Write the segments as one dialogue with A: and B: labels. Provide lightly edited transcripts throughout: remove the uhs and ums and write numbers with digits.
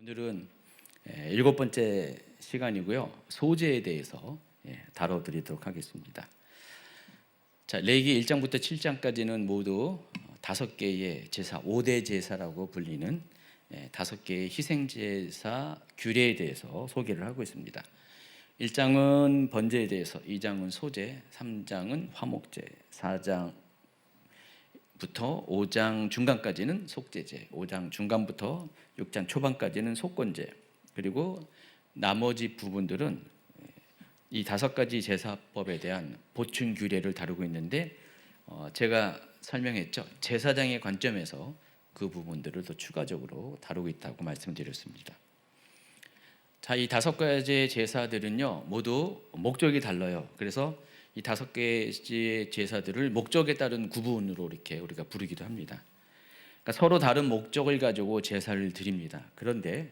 A: 오늘은 일곱 번째 시간이고요. 소제에 대해서 다뤄드리도록 하겠습니다. 자, 레위기 1장부터 7장까지는 모두 5개의 제사, 5대 제사라고 불리는 5개의 희생제사 규례에 대해서 소개를 하고 있습니다. 1장은 번제에 대해서, 2장은 소제, 3장은 화목제, 4장부터 5장 중간까지는 속제제, 5장 중간부터 6장 초반까지는 속건제, 그리고 나머지 부분들은 이 5가지 제사법에 대한 보충 규례를 다루고 있는데 제가 설명했죠. 제사장의 관점에서 그 부분들을 또 추가적으로 다루고 있다고 말씀드렸습니다. 자, 이 5가지 제사들은요 모두 목적이 달라요. 그래서 이 5개의 제사들을 목적에 따른 구분으로 이렇게 우리가 부르기도 합니다. 그러니까 서로 다른 목적을 가지고 제사를 드립니다. 그런데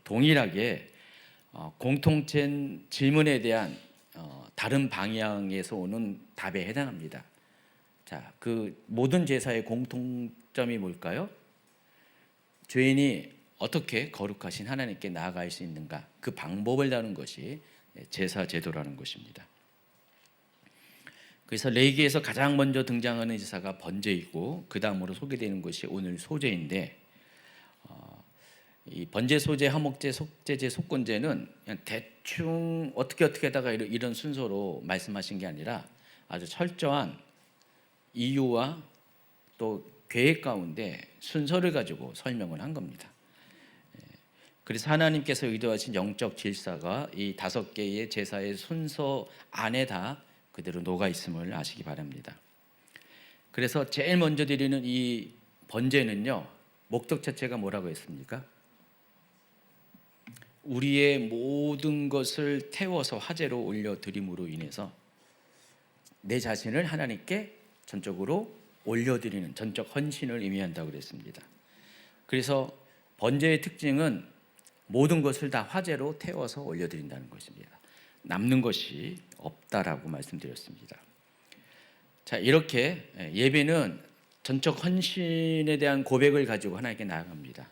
A: 동일하게 공통된 질문에 대한 다른 방향에서 오는 답에 해당합니다. 자, 그 모든 제사의 공통점이 뭘까요? 죄인이 어떻게 거룩하신 하나님께 나아갈 수 있는가, 그 방법을 다루는 것이 제사 제도라는 것입니다. 그래서 레위기에서 가장 먼저 등장하는 제사가 번제이고 그 다음으로 소개되는 것이 오늘 소제인데, 이 번제, 소제, 화목제, 속제제, 속건제는 그냥 대충 어떻게 하다가 이런 순서로 말씀하신 게 아니라 아주 철저한 이유와 또 계획 가운데 순서를 가지고 설명을 한 겁니다. 그래서 하나님께서 의도하신 영적 질서가 이 5개의 제사의 순서 안에 다 그대로 녹아 있음을 아시기 바랍니다. 그래서 제일 먼저 드리는 이 번제는요, 목적 자체가 뭐라고 했습니까? 우리의 모든 것을 태워서 화제로 올려드림으로 인해서 내 자신을 하나님께 전적으로 올려드리는 전적 헌신을 의미한다고 그랬습니다. 그래서 번제의 특징은 모든 것을 다 화제로 태워서 올려드린다는 것입니다. 남는 것이 없다라고 말씀드렸습니다. 자, 이렇게 예배는 전적 헌신에 대한 고백을 가지고 하나님께 나아갑니다.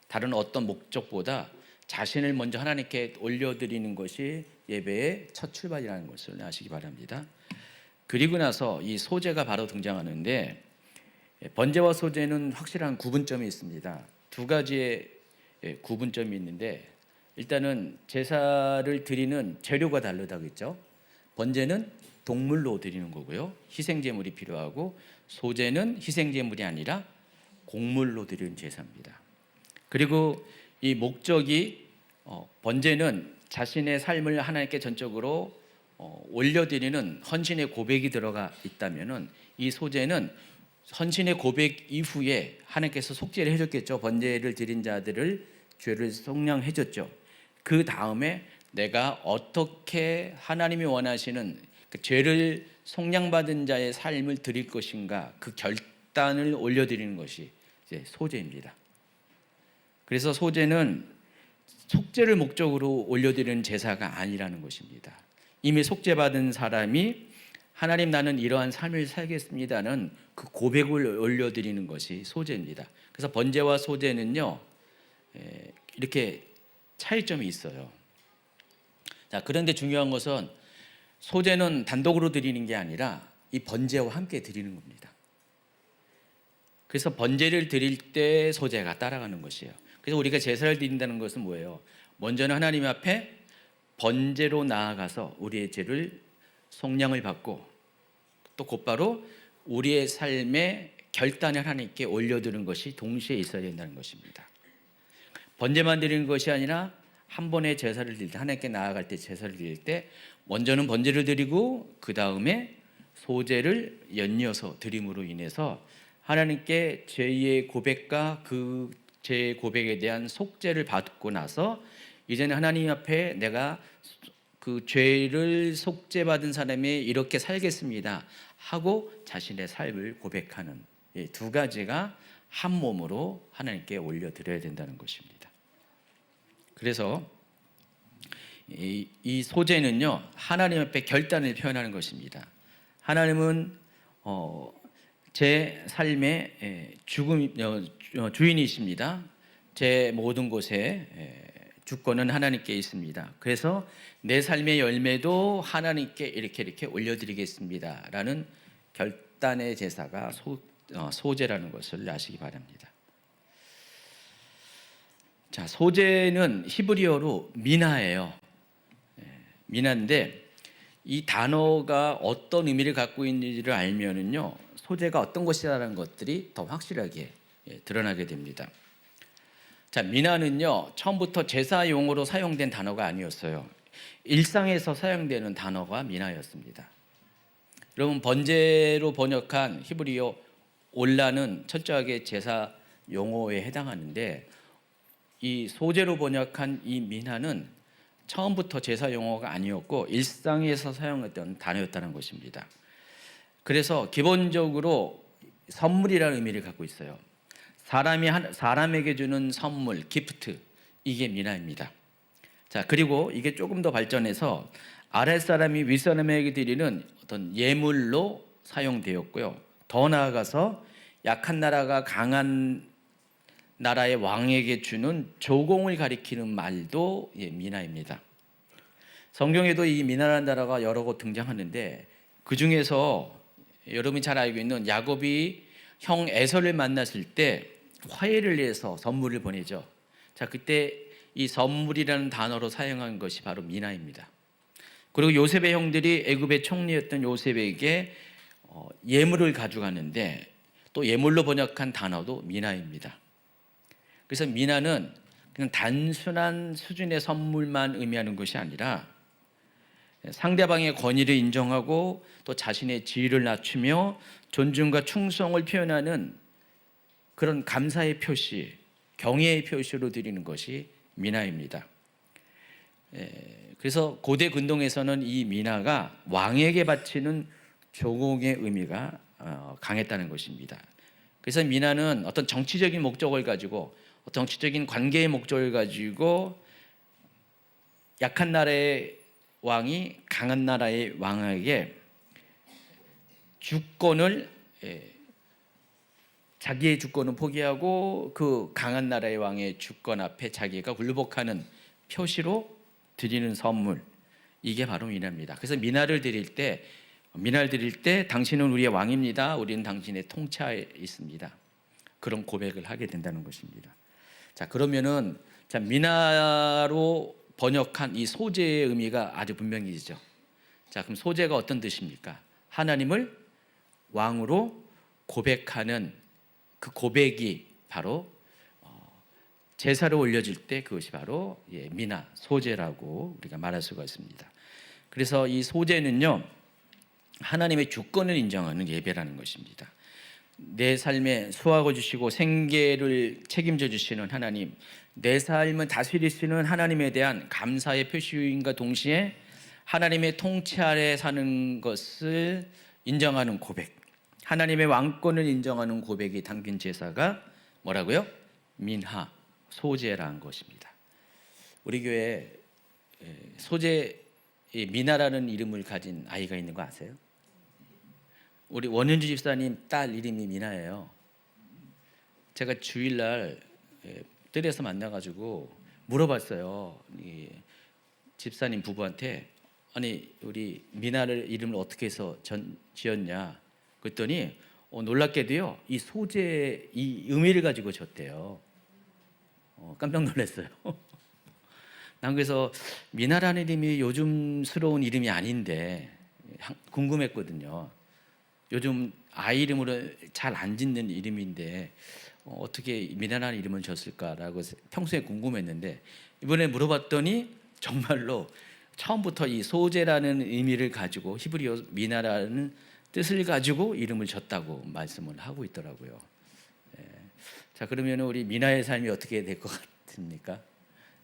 A: 다른 어떤 목적보다 자신을 먼저 하나님께 올려드리는 것이 예배의 첫 출발이라는 것을 아시기 바랍니다. 그리고 나서 이 소제가 바로 등장하는데, 번제와 소제는 확실한 구분점이 있습니다. 2가지의 구분점이 있는데, 일단은 제사를 드리는 재료가 다르다고 했죠. 번제는 동물로 드리는 거고요, 희생제물이 필요하고, 소제는 희생제물이 아니라 곡물로 드리는 제사입니다. 그리고 이 목적이 번제는 자신의 삶을 하나님께 전적으로 올려드리는 헌신의 고백이 들어가 있다면은, 이 소제는 헌신의 고백 이후에 하나님께서 속죄를 해줬겠죠. 번제를 드린 자들을 죄를 속량해 줬죠. 그 다음에 내가 어떻게 하나님이 원하시는 그 죄를 속량받은 자의 삶을 드릴 것인가, 그 결단을 올려드리는 것이 이제 소제입니다. 그래서 소제는 속죄를 목적으로 올려드리는 제사가 아니라는 것입니다. 이미 속죄받은 사람이 하나님, 나는 이러한 삶을 살겠습니다는 그 고백을 올려드리는 것이 소제입니다. 그래서 번제와 소제는요 이렇게 차이점이 있어요. 자, 그런데 중요한 것은 소제는 단독으로 드리는 게 아니라 이 번제와 함께 드리는 겁니다. 그래서 번제를 드릴 때 소제가 따라가는 것이에요. 그래서 우리가 제사를 드린다는 것은 뭐예요? 먼저는 하나님 앞에 번제로 나아가서 우리의 죄를 속량을 받고, 또 곧바로 우리의 삶의 결단을 하나님께 올려드리는 것이 동시에 있어야 된다는 것입니다. 번제만 드리는 것이 아니라 한 번에 제사를 드릴 때, 하나님께 나아갈 때, 제사를 드릴 때 먼저는 번제를 드리고 그 다음에 소제를 연이어서 드림으로 인해서 하나님께 죄의 고백과 그 죄의 고백에 대한 속죄를 받고 나서 이제는 하나님 앞에 내가 그 죄를 속죄받은 사람이 이렇게 살겠습니다 하고 자신의 삶을 고백하는 이 2가지가 한 몸으로 하나님께 올려드려야 된다는 것입니다. 그래서 이 소제는요 하나님 앞에 결단을 표현하는 것입니다. 하나님은 제 삶의 주인이십니다. 제 모든 곳에 주권은 하나님께 있습니다. 그래서 내 삶의 열매도 하나님께 이렇게 올려드리겠습니다라는 결단의 제사가 소제라는 것을 아시기 바랍니다. 자, 소제는 히브리어로 미나예요. 미나인데 이 단어가 어떤 의미를 갖고 있는지를 알면은요, 소제가 어떤 것이라는 것들이 더 확실하게 드러나게 됩니다. 자, 미나는요, 처음부터 제사용으로 사용된 단어가 아니었어요. 일상에서 사용되는 단어가 미나였습니다. 여러분, 번제로 번역한 히브리어 올라는 철저하게 제사 용어에 해당하는데, 이 소제로 번역한 이 미나는 처음부터 제사 용어가 아니었고 일상에서 사용했던 단어였다는 것입니다. 그래서 기본적으로 선물이라는 의미를 갖고 있어요. 사람에게 주는 선물, 기프트, 이게 미나입니다. 자, 그리고 이게 조금 더 발전해서 아랫사람이 윗사람에게 드리는 어떤 예물로 사용되었고요. 더 나아가서 약한 나라가 강한 나라의 왕에게 주는 조공을 가리키는 말도 미나입니다. 성경에도 이 미나라는 단어가 여러 곳 등장하는데, 그 중에서 여러분이 잘 알고 있는 야곱이 형 에서를 만났을 때 화해를 위해서 선물을 보내죠. 자, 그때 이 선물이라는 단어로 사용한 것이 바로 미나입니다. 그리고 요셉의 형들이 애굽의 총리였던 요셉에게 예물을 가져가는데 또 예물로 번역한 단어도 미나입니다. 그래서 미나는 그냥 단순한 수준의 선물만 의미하는 것이 아니라 상대방의 권위를 인정하고 또 자신의 지위를 낮추며 존중과 충성을 표현하는 그런 감사의 표시, 경애의 표시로 드리는 것이 미나입니다. 그래서 고대 근동에서는 이 미나가 왕에게 바치는 조공의 의미가 강했다는 것입니다. 그래서 미나는 어떤 정치적인 목적을 가지고, 정치적인 관계의 목적을 가지고 약한 나라의 왕이 강한 나라의 왕에게 주권을, 자기의 주권을 포기하고 그 강한 나라의 왕의 주권 앞에 자기가 굴복하는 표시로 드리는 선물, 이게 바로 미나입니다. 그래서 미나를 드릴 때 당신은 우리의 왕입니다, 우리는 당신의 통치하에 있습니다, 그런 고백을 하게 된다는 것입니다. 자, 그러면은 미나로 번역한 이 소제의 의미가 아주 분명해지죠. 자, 그럼 소제가 어떤 뜻입니까? 하나님을 왕으로 고백하는 그 고백이 바로 제사를 올려질 때 그것이 바로 미나, 소제라고 우리가 말할 수가 있습니다. 그래서 이 소제는요, 하나님의 주권을 인정하는 예배라는 것입니다. 내 삶에 수확을 주시고 생계를 책임져 주시는 하나님, 내 삶을 다스리시는 하나님에 대한 감사의 표시인과 동시에 하나님의 통치 아래 사는 것을 인정하는 고백, 하나님의 왕권을 인정하는 고백이 담긴 제사가 뭐라고요? 민하, 소제라는 것입니다. 우리 교회에 소제, 미나라는 이름을 가진 아이가 있는 거 아세요? 우리 원현주 집사님 딸 이름이 미나예요. 제가 주일날 뜰에서 만나가지고 물어봤어요. 이 집사님 부부한테, 아니 우리 미나를 이름을 어떻게 해서 지었냐 그랬더니 놀랍게도요, 이 소제 이 의미를 가지고 졌대요. 깜짝 놀랐어요. 난 그래서 미나라는 이름이 요즘스러운 이름이 아닌데 궁금했거든요. 요즘 아이 이름으로 잘 안 짓는 이름인데 어떻게 미나라는 이름을 졌을까라고 평소에 궁금했는데, 이번에 물어봤더니 정말로 처음부터 이 소제라는 의미를 가지고 히브리어 미나라는 뜻을 가지고 이름을 졌다고 말씀을 하고 있더라고요. 자, 그러면 우리 미나의 삶이 어떻게 될 것 같습니까?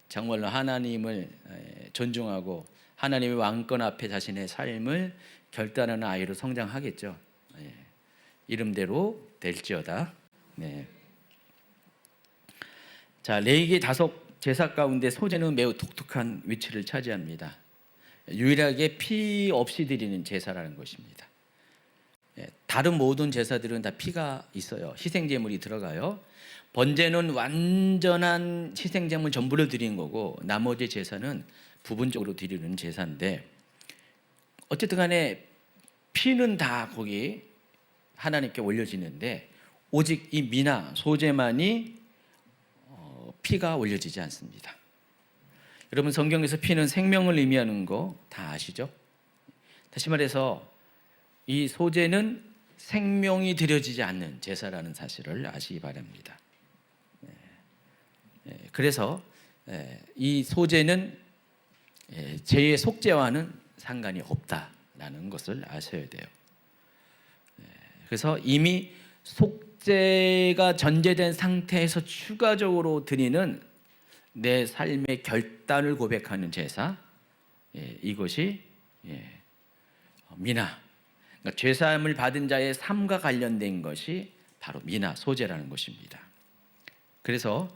A: 정말로 하나님을 존중하고 하나님의 왕권 앞에 자신의 삶을 결단하는 아이로 성장하겠죠. 이름대로 될지어다. 네. 자, 레위기 5 제사 가운데 소제는 매우 독특한 위치를 차지합니다. 유일하게 피 없이 드리는 제사라는 것입니다. 다른 모든 제사들은 다 피가 있어요. 희생제물이 들어가요. 번제는 완전한 희생제물 전부를 드리는 거고 나머지 제사는 부분적으로 드리는 제사인데 어쨌든 간에 피는 다 거기 하나님께 올려지는데 오직 이 미나 소제만이 피가 올려지지 않습니다. 여러분 성경에서 피는 생명을 의미하는 거 다 아시죠? 다시 말해서 이 소제는 생명이 드려지지 않는 제사라는 사실을 아시기 바랍니다. 그래서 이 소제는 죄의 속죄와는 상관이 없다라는 것을 아셔야 돼요. 그래서 이미 속죄가 전제된 상태에서 추가적으로 드리는 내 삶의 결단을 고백하는 제사, 이것이 미나, 그러니까 죄사함을 받은 자의 삶과 관련된 것이 바로 미나 소제라는 것입니다. 그래서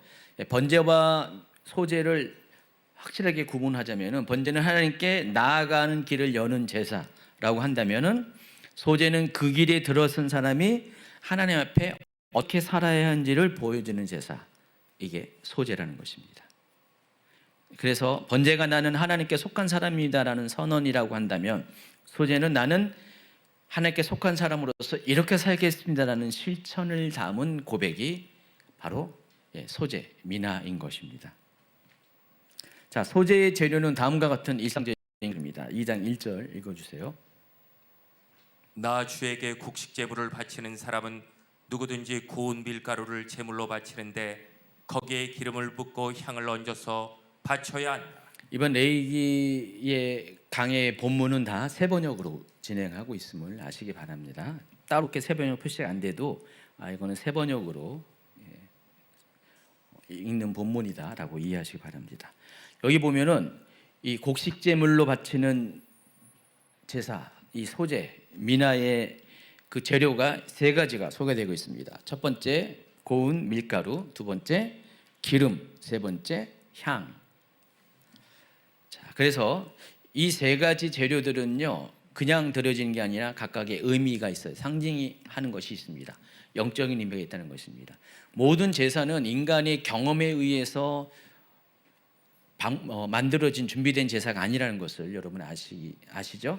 A: 번제와 소제를 확실하게 구분하자면은 번제는 하나님께 나아가는 길을 여는 제사라고 한다면은 소제는 그 길에 들어선 사람이 하나님 앞에 어떻게 살아야 하는지를 보여주는 제사, 이게 소제라는 것입니다. 그래서 번제가 나는 하나님께 속한 사람이다라는 선언이라고 한다면 소제는 나는 하나님께 속한 사람으로서 이렇게 살겠습니다라는 실천을 담은 고백이 바로 소제, 미나인 것입니다. 자, 소제의 재료는 다음과 같은 일상적인 것입니다. 2장 1절 읽어주세요.
B: 나 주에게 곡식 제물을 바치는 사람은 누구든지 고운 밀가루를 제물로 바치는데 거기에 기름을 붓고 향을 얹어서 바쳐야 한다.
A: 이번 레위기의 강의 본문은 다 세 번역으로 진행하고 있음을 아시기 바랍니다. 따로 이렇게 세 번역 표시가 안 돼도 이거는 세 번역으로 읽는 본문이다라고 이해하시기 바랍니다. 여기 보면은 이 곡식 제물로 바치는 제사, 이 소제, 미나의 그 재료가 세 가지가 소개되고 있습니다. 첫 번째 고운 밀가루, 두 번째 기름, 세 번째 향. 자, 그래서 이 세 가지 재료들은요 그냥 드려지는 게 아니라 각각의 의미가 있어요. 상징이 하는 것이 있습니다. 영적인 의미가 있다는 것입니다. 모든 제사는 인간의 경험에 의해서 만들어진 준비된 제사가 아니라는 것을 여러분 아시죠?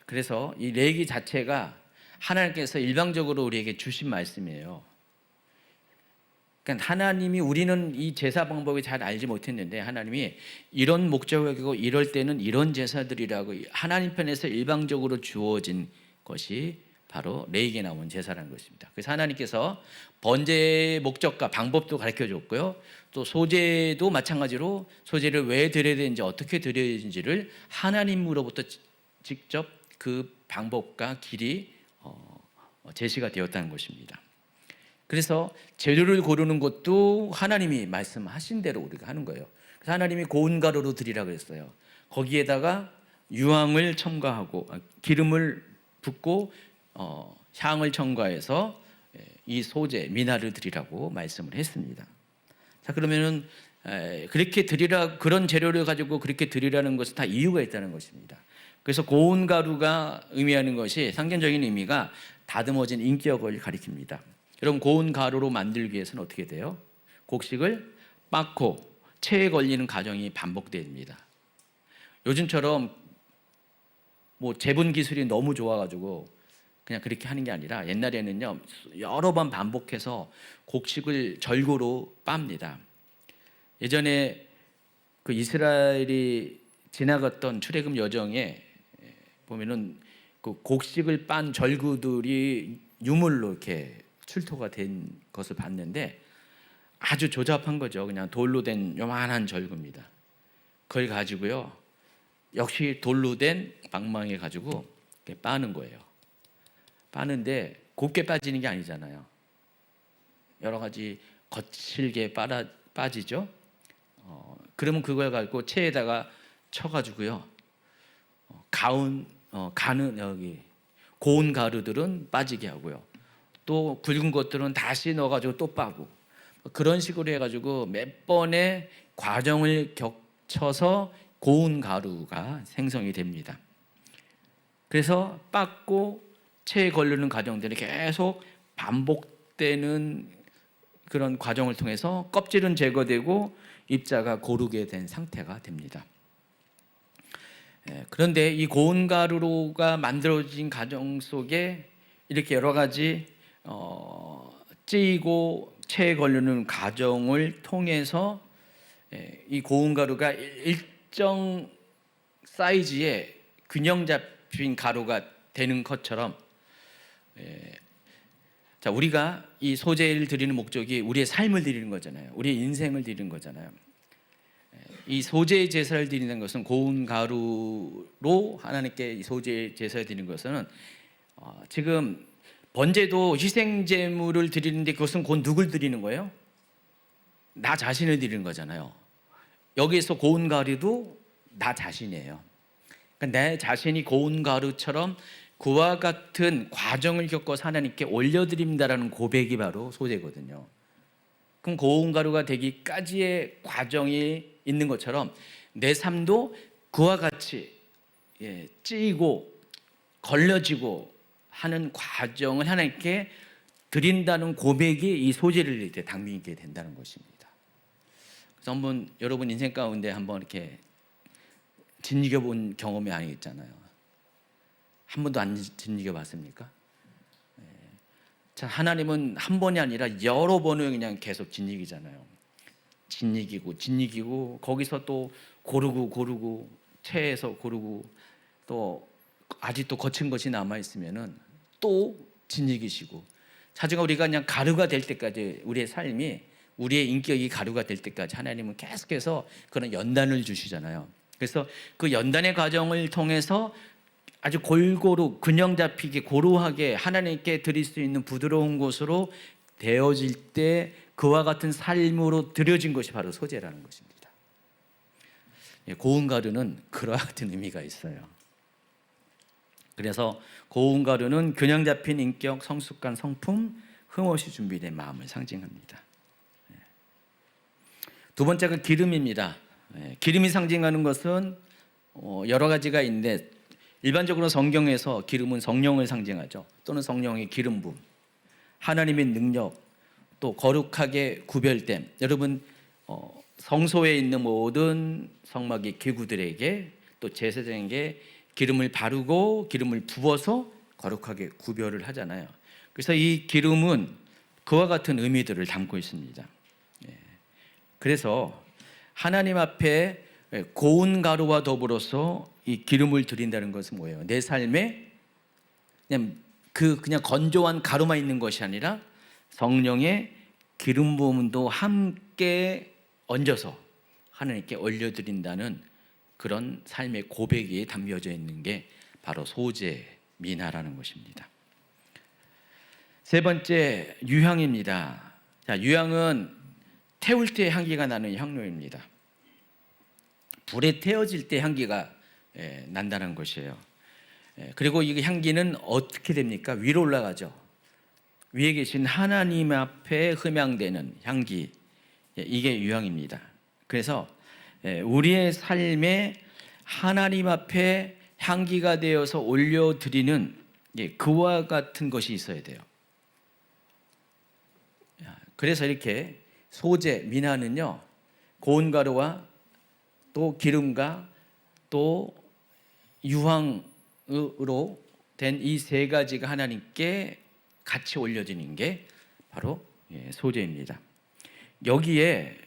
A: 그래서 이 레위기 자체가 하나님께서 일방적으로 우리에게 주신 말씀이에요. 그러니까 하나님이 우리는 이 제사 방법을 잘 알지 못했는데 하나님이 이런 목적이고 이럴 때는 이런 제사들이라고 하나님 편에서 일방적으로 주어진 것이 바로 레위기에 나온 제사라는 것입니다. 그래서 하나님께서 번제의 목적과 방법도 가르쳐 줬고요. 또 소제도 마찬가지로 소제를 왜 드려야 되는지 어떻게 드려야 되는지를 하나님으로부터 직접 그 방법과 길이 제시가 되었다는 것입니다. 그래서 재료를 고르는 것도 하나님이 말씀하신 대로 우리가 하는 거예요. 그래서 하나님이 고운 가루로 드리라 그랬어요. 거기에다가 유황을 첨가하고 기름을 붓고 향을 첨가해서 이 소제 미나를 드리라고 말씀을 했습니다. 자, 그러면은 그렇게 드리라, 그런 재료를 가지고 그렇게 드리라는 것은 다 이유가 있다는 것입니다. 그래서 고운 가루가 의미하는 것이 상징적인 의미가 다듬어진 인격을 가리킵니다. 여러분 고운 가루로 만들기 위해서는 어떻게 돼요? 곡식을 빻고 체에 걸리는 과정이 반복됩니다. 요즘처럼 뭐 제분 기술이 너무 좋아가지고 그냥 그렇게 하는 게 아니라 옛날에는요 여러 번 반복해서 곡식을 절구로 빻니다. 예전에 그 이스라엘이 지나갔던 출애굽 여정에 보면은 그 곡식을 빤 절구들이 유물로 이렇게 출토가 된 것을 봤는데 아주 조잡한 거죠. 그냥 돌로 된 요만한 절구입니다. 그걸 가지고요 역시 돌로 된 방망이 가지고 이렇게 빠는 거예요. 빠는데 곱게 빠지는 게 아니잖아요. 여러 가지 거칠게 빠지죠. 그러면 그걸 가지고 체에다가 쳐가지고요 가는 여기 고운 가루들은 빠지게 하고요. 또 굵은 것들은 다시 넣어가지고 또 빠고 그런 식으로 해가지고 몇 번의 과정을 거쳐서 고운 가루가 생성이 됩니다. 그래서 빻고 체에 걸르는 과정들이 계속 반복되는 그런 과정을 통해서 껍질은 제거되고 입자가 고르게 된 상태가 됩니다. 그런데 이 고운 가루가 만들어진 과정 속에 이렇게 여러 가지 찌고 체에 걸리는 과정을 통해서 이 고운 가루가 일정 사이즈의 균형 잡힌 가루가 되는 것처럼, 자, 우리가 이 소재를 드리는 목적이 우리의 삶을 드리는 거잖아요. 우리의 인생을 드리는 거잖아요. 이 소재 제사를 드리는 것은, 고운 가루로 하나님께 이 소재 제사를 드리는 것은 지금 번제도 희생 제물을 드리는데 그것은 곧 누굴 드리는 거예요? 나 자신을 드리는 거잖아요. 여기에서 고운 가루도 나 자신이에요. 그러니까 내 자신이 고운 가루처럼 그와 같은 과정을 겪어서 하나님께 올려드립니다라는 고백이 바로 소재거든요. 그럼 고운 가루가 되기까지의 과정이 있는 것처럼 내 삶도 그와 같이 찌고 걸려지고 하는 과정을 하나님께 드린다는 고백이 이 소재를 이렇게 담기게 된다는 것입니다. 그래서 한번 여러분 인생 가운데 한번 이렇게 짓이겨 본 경험이 아니겠잖아요. 한 번도 안 짓이겨 봤습니까? 자, 하나님은 한 번이 아니라 여러 번을 그냥 계속 짓이기잖아요. 짓이기고 거기서 또 고르고 체에서 고르고 또 아직도 거친 것이 남아 있으면은 또 짓이기시고, 차증아 우리가 그냥 가루가 될 때까지, 우리의 삶이, 우리의 인격이 가루가 될 때까지 하나님은 계속해서 그런 연단을 주시잖아요. 그래서 그 연단의 과정을 통해서 아주 골고루 균형 잡히게 고루하게 하나님께 드릴 수 있는 부드러운 곳으로 되어질 때 그와 같은 삶으로 드려진 것이 바로 소재라는 것입니다. 고운 가루는 그와 같은 의미가 있어요. 그래서 고운 가루는 균형 잡힌 인격, 성숙한 성품, 흠없이 준비된 마음을 상징합니다. 두 번째가 기름입니다. 기름이 상징하는 것은 여러 가지가 있는데, 일반적으로 성경에서 기름은 성령을 상징하죠. 또는 성령의 기름 부음, 하나님의 능력, 또 거룩하게 구별됨. 여러분 성소에 있는 모든 성막의 기구들에게, 또 제사장에게 기름을 바르고 기름을 부어서 거룩하게 구별을 하잖아요. 그래서 이 기름은 그와 같은 의미들을 담고 있습니다. 그래서 하나님 앞에 고운 가루와 더불어서 이 기름을 드린다는 것은 뭐예요? 내 삶에 그냥 건조한 가루만 있는 것이 아니라 성령의 기름 부음도 함께 얹어서 하나님께 올려드린다는 그런 삶의 고백이 담겨져 있는 게 바로 소재 미나라는 것입니다. 세 번째, 유향입니다. 자, 유향은 태울 때 향기가 나는 향료입니다. 불에 태워질 때 향기가 난다는 것이에요. 그리고 이 향기는 어떻게 됩니까? 위로 올라가죠. 위에 계신 하나님 앞에 흠양되는 향기, 이게 유향입니다. 그래서 우리의 삶에 하나님 앞에 향기가 되어서 올려드리는 그와 같은 것이 있어야 돼요. 그래서 이렇게 소재, 미나는요, 고운 가루와 또 기름과 또 유황으로 된 이 세 가지가 하나님께 같이 올려지는 게 바로 소재입니다. 여기에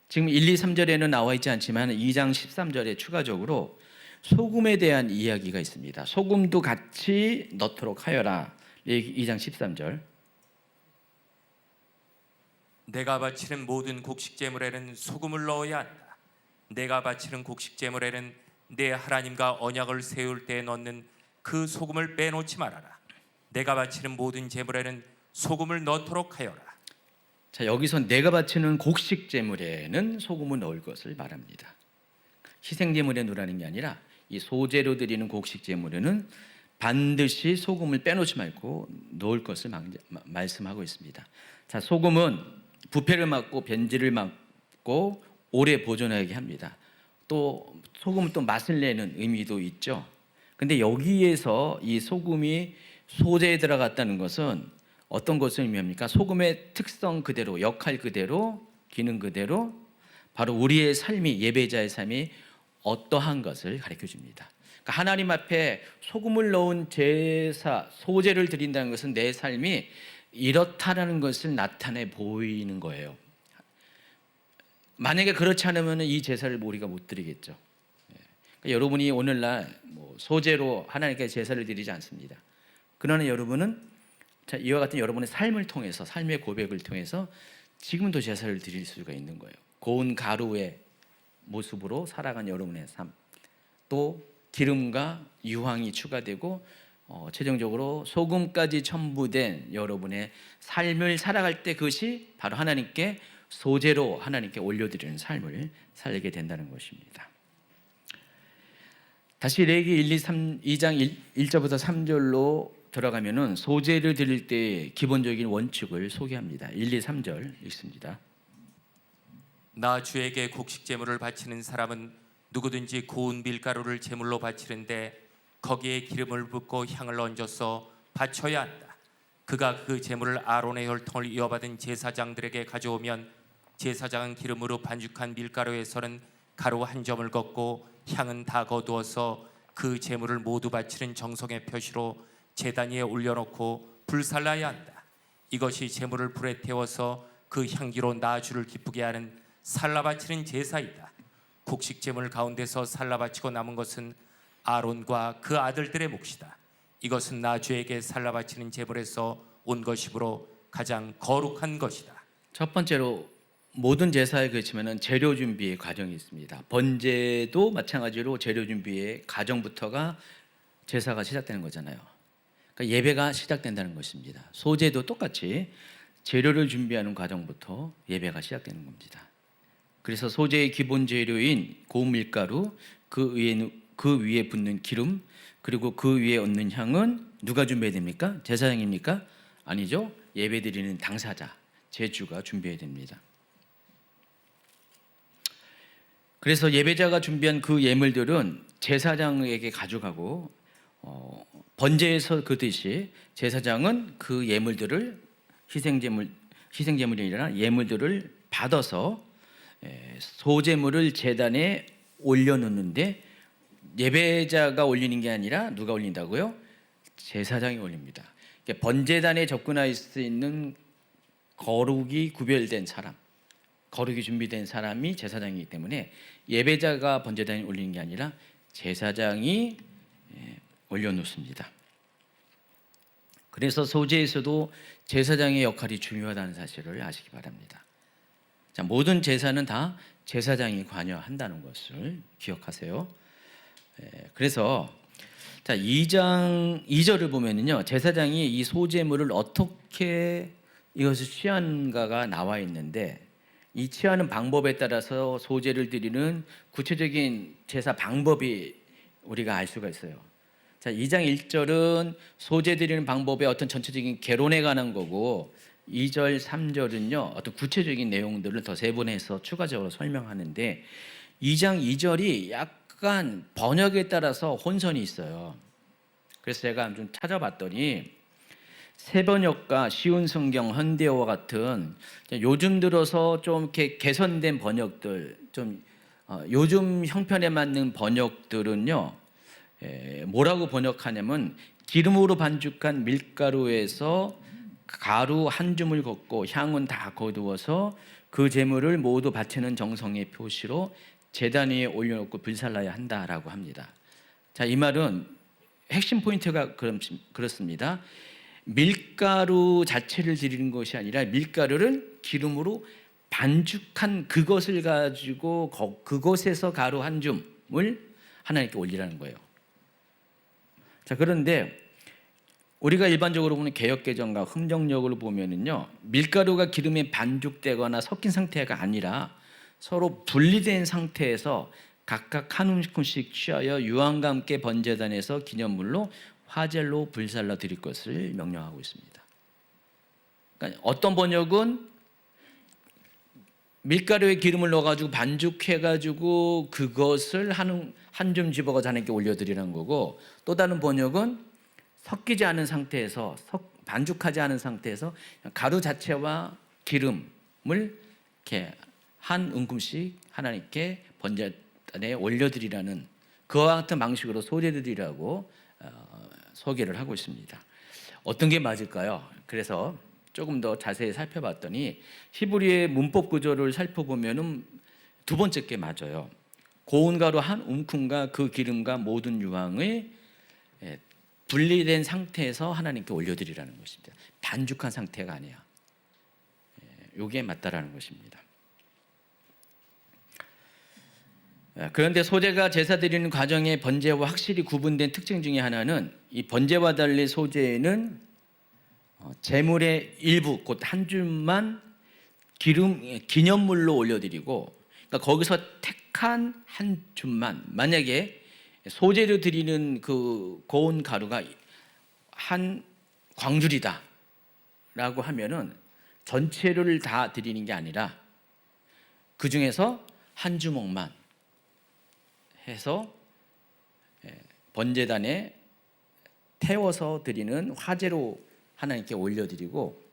A: 지금 1, 2, 3절에는 나와 있지 않지만 2장 13절에 추가적으로 소금에 대한 이야기가 있습니다. 소금도 같이 넣도록 하여라. 2장 13절.
B: 내가 바치는 모든 곡식 제물에는 소금을 넣어야 한다. 내가 바치는 곡식 제물에는 내 하나님과 언약을 세울 때 넣는 그 소금을 빼놓지 말아라. 내가 바치는 모든 제물에는 소금을 넣도록 하여라.
A: 자, 여기서 내가 바치는 곡식 제물에는 소금을 넣을 것을 말합니다. 희생 제물에 넣으라는 게 아니라 이 소재로 드리는 곡식 제물에는 반드시 소금을 빼놓지 말고 넣을 것을 말씀하고 있습니다. 자, 소금은 부패를 막고 변질을 막고 오래 보존하게 합니다. 또 소금은 또 맛을 내는 의미도 있죠. 근데 여기에서 이 소금이 소재에 들어갔다는 것은 어떤 것을 의미합니까? 소금의 특성 그대로, 역할 그대로, 기능 그대로 바로 우리의 삶이, 예배자의 삶이 어떠한 것을 가르쳐 줍니다. 그러니까 하나님 앞에 소금을 넣은 제사, 소제를 드린다는 것은 내 삶이 이렇다라는 것을 나타내 보이는 거예요. 만약에 그렇지 않으면 이 제사를 우리가 못 드리겠죠. 그러니까 여러분이 오늘날 소제로 하나님께 제사를 드리지 않습니다. 그러나 여러분은 이와 같은 여러분의 삶을 통해서, 삶의 고백을 통해서 지금도 제사를 드릴 수가 있는 거예요. 고운 가루의 모습으로 살아간 여러분의 삶, 또 기름과 유황이 추가되고 최종적으로 소금까지 첨부된 여러분의 삶을 살아갈 때 그것이 바로 하나님께 소제로 하나님께 올려드리는 삶을 살게 된다는 것입니다. 다시 레위기 2장 1절부터 3절로 들어가면은 소제를 드릴 때 기본적인 원칙을 소개합니다. 1, 2, 3절 읽습니다.
B: 나 주에게 곡식 제물을 바치는 사람은 누구든지 고운 밀가루를 제물로 바치는데 거기에 기름을 붓고 향을 얹어서 바쳐야 한다. 그가 그 제물을 아론의 혈통을 이어받은 제사장들에게 가져오면 제사장은 기름으로 반죽한 밀가루에서는 가루 한 점을 걷고 향은 다 거두어서 그 제물을 모두 바치는 정성의 표시로 제단 위에 올려놓고 불살라야 한다. 이것이 제물을 불에 태워서 그 향기로 나 주를 기쁘게 하는 살라 바치는 제사이다. 곡식 제물 가운데서 살라 바치고 남은 것은 아론과 그 아들들의 몫이다. 이것은 나 주에게 살라 바치는 제물에서 온 것이므로 가장 거룩한 것이다.
A: 첫 번째로 모든 제사에 그렇지만은 재료 준비의 과정이 있습니다. 번제도 마찬가지로 재료 준비의 과정부터가 제사가 시작되는 거잖아요. 그러니까 예배가 시작된다는 것입니다. 소제도 똑같이 재료를 준비하는 과정부터 예배가 시작되는 겁니다. 그래서 소제의 기본 재료인 고운 밀가루, 그 위에 붓는 기름, 그리고 그 위에 얹는 향은 누가 준비해야 됩니까? 제사장입니까? 아니죠. 예배드리는 당사자, 제주가 준비해야 됩니다. 그래서 예배자가 준비한 그 예물들은 제사장에게 가져가고 번제에서 그듯이 제사장은 그 예물들을 희생제물이 아니라 예물들을 받아서 소제물을 제단에 올려놓는데 예배자가 올리는 게 아니라 누가 올린다고요? 제사장이 올립니다. 번제단에 접근할 수 있는 거룩이 구별된 사람, 거룩이 준비된 사람이 제사장이기 때문에 예배자가 번제단에 올리는 게 아니라 제사장이 올려놓습니다. 그래서 소제에서도 제사장의 역할이 중요하다는 사실을 아시기 바랍니다. 자, 모든 제사는 다 제사장이 관여한다는 것을 기억하세요. 그래서 자, 2장 2절을 보면은요, 제사장이 이 소제물을 어떻게 이것을 취하는가가 나와 있는데 이 취하는 방법에 따라서 소제를 드리는 구체적인 제사 방법이 우리가 알 수가 있어요. 자, 2장 1절은 소제 드리는 방법의 어떤 전체적인 개론에 관한 거고 2절, 3절은요 어떤 구체적인 내용들을 더 세분해서 추가적으로 설명하는데 2장 2절이 약간 번역에 따라서 혼선이 있어요. 그래서 제가 좀 찾아봤더니 새번역과 쉬운 성경, 현대어와 같은 요즘 들어서 좀 이렇게 개선된 번역들, 좀 요즘 형편에 맞는 번역들은요 뭐라고 번역하냐면 기름으로 반죽한 밀가루에서 가루 한 줌을 걷고 향은 다 거두어서 그 제물을 모두 바치는 정성의 표시로 제단 위에 올려놓고 불살라야 한다라고 합니다. 자, 이 말은 핵심 포인트가 그렇습니다. 밀가루 자체를 드리는 것이 아니라 밀가루를 기름으로 반죽한 그것을 가지고 그것에서 가루 한 줌을 하나님께 올리라는 거예요. 자, 그런데 우리가 일반적으로 보는 개역개정과 흥정역을 보면은요, 밀가루가 기름에 반죽되거나 섞인 상태가 아니라 서로 분리된 상태에서 각각 한 움큼씩 취하여 유황과 함께 번제단에서 기념물로 화젤로 불살라 드릴 것을 명령하고 있습니다. 그러니까 어떤 번역은 밀가루에 기름을 넣어가지고 반죽해가지고 그것을 한 줌 집어가지고 하나님께 올려드리는 거고, 또 다른 번역은 섞이지 않은 상태에서 반죽하지 않은 상태에서 가루 자체와 기름을 이렇게 한 움큼씩 하나님께 번제단에 올려드리라는 그와 같은 방식으로 소제드리라고 소개를 하고 있습니다. 어떤 게 맞을까요? 그래서 조금 더 자세히 살펴봤더니 히브리의 문법 구조를 살펴보면은 두 번째 게 맞아요. 고운 가루 한 움큼과 그 기름과 모든 유황을 분리된 상태에서 하나님께 올려드리라는 것입니다. 반죽한 상태가 아니야. 이게 맞다라는 것입니다. 그런데 소제가 제사 드리는 과정의 번제와 확실히 구분된 특징 중에 하나는 이 번제와 달리 소제는 제물의 일부 곧 한 줌만 기념물로 올려드리고, 그러니까 거기서 택한 한 줌만, 만약에 소제로 드리는 그 고운 가루가 한 광줄이다 라고 하면은 전체를 다 드리는 게 아니라 그 중에서 한 주먹만 해서 번제단에 태워서 드리는 화제로 하나님께 올려드리고,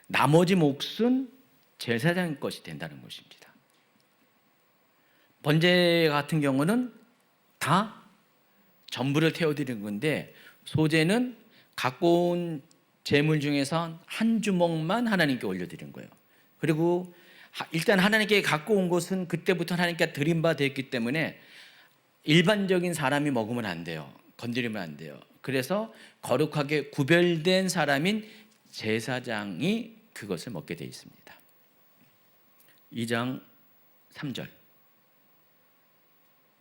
A: 나머지 몫은 제사장 것이 된다는 것입니다. 번제 같은 경우는 다 전부를 태워드리는 건데, 소제는 갖고 온 제물 중에서 한 주먹만 하나님께 올려드리는 거예요. 그리고 일단 하나님께 갖고 온 것은 그때부터 하나님께 드린 바 됐기 때문에 일반적인 사람이 먹으면 안 돼요. 건드리면 안 돼요. 그래서 거룩하게 구별된 사람인 제사장이 그것을 먹게 되어 있습니다. 2장 3절.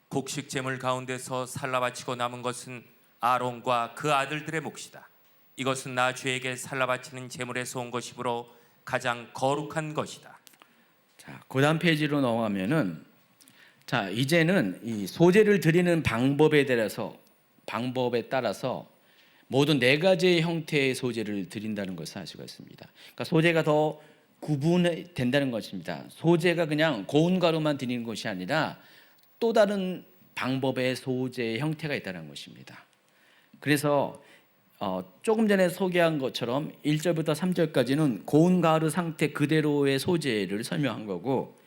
B: 곡식 제물 가운데서 살라 바치고 남은 것은 아론과 그 아들들의 몫이다. 이것은 나 주에게 살라 바치는 제물에서 온 것이므로 가장 거룩한 것이다.
A: 자, 그다음 페이지로 넘어가면은, 자, 이제는 이 소제를 드리는 방법에 따라서 모든 네 가지의 형태의 소제를 드린다는 것을 알 수가 있습니다. 그러니까 소제가 더 구분된다는 것입니다. 소제가 그냥 고운 가루만 드리는 것이 아니라 또 다른 방법의 소제의 형태가 있다는 것입니다. 그래서 조금 전에 소개한 것처럼 1절부터 3절까지는 고운 가루 상태 그대로의 소제를 설명한 거고,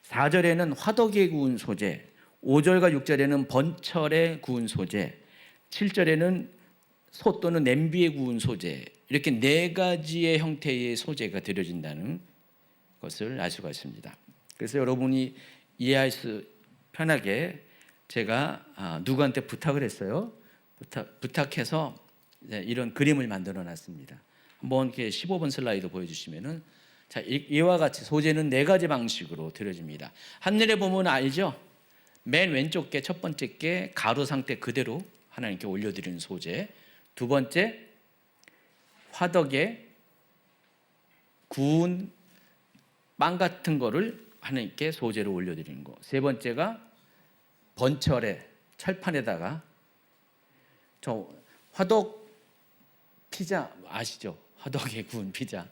A: 4절에는 화덕에 구운 소제, 5절과 6절에는 번철에 구운 소제, 7절에는 소 또는 냄비에 구운 소제, 이렇게 네 가지의 형태의 소제가 드려진다는 것을 알 수가 있습니다. 그래서 여러분이 이해할 수 편하게 제가 누구한테 부탁을 했어요. 부탁해서 이런 그림을 만들어 놨습니다. 한번 이렇게 15번 슬라이드 보여주시면은, 자, 이와 같이 소제는 네 가지 방식으로 드려집니다. 한눈에 보면 알죠? 맨 왼쪽 게 첫 번째 게 가루 상태 그대로 하나님께 올려드리는 소제, 두 번째 화덕에 구운 빵 같은 거를 하나님께 소제로 올려드리는 거, 세 번째가 번철에 철판에다가, 저 화덕 피자 아시죠? 화덕에 구운 피자.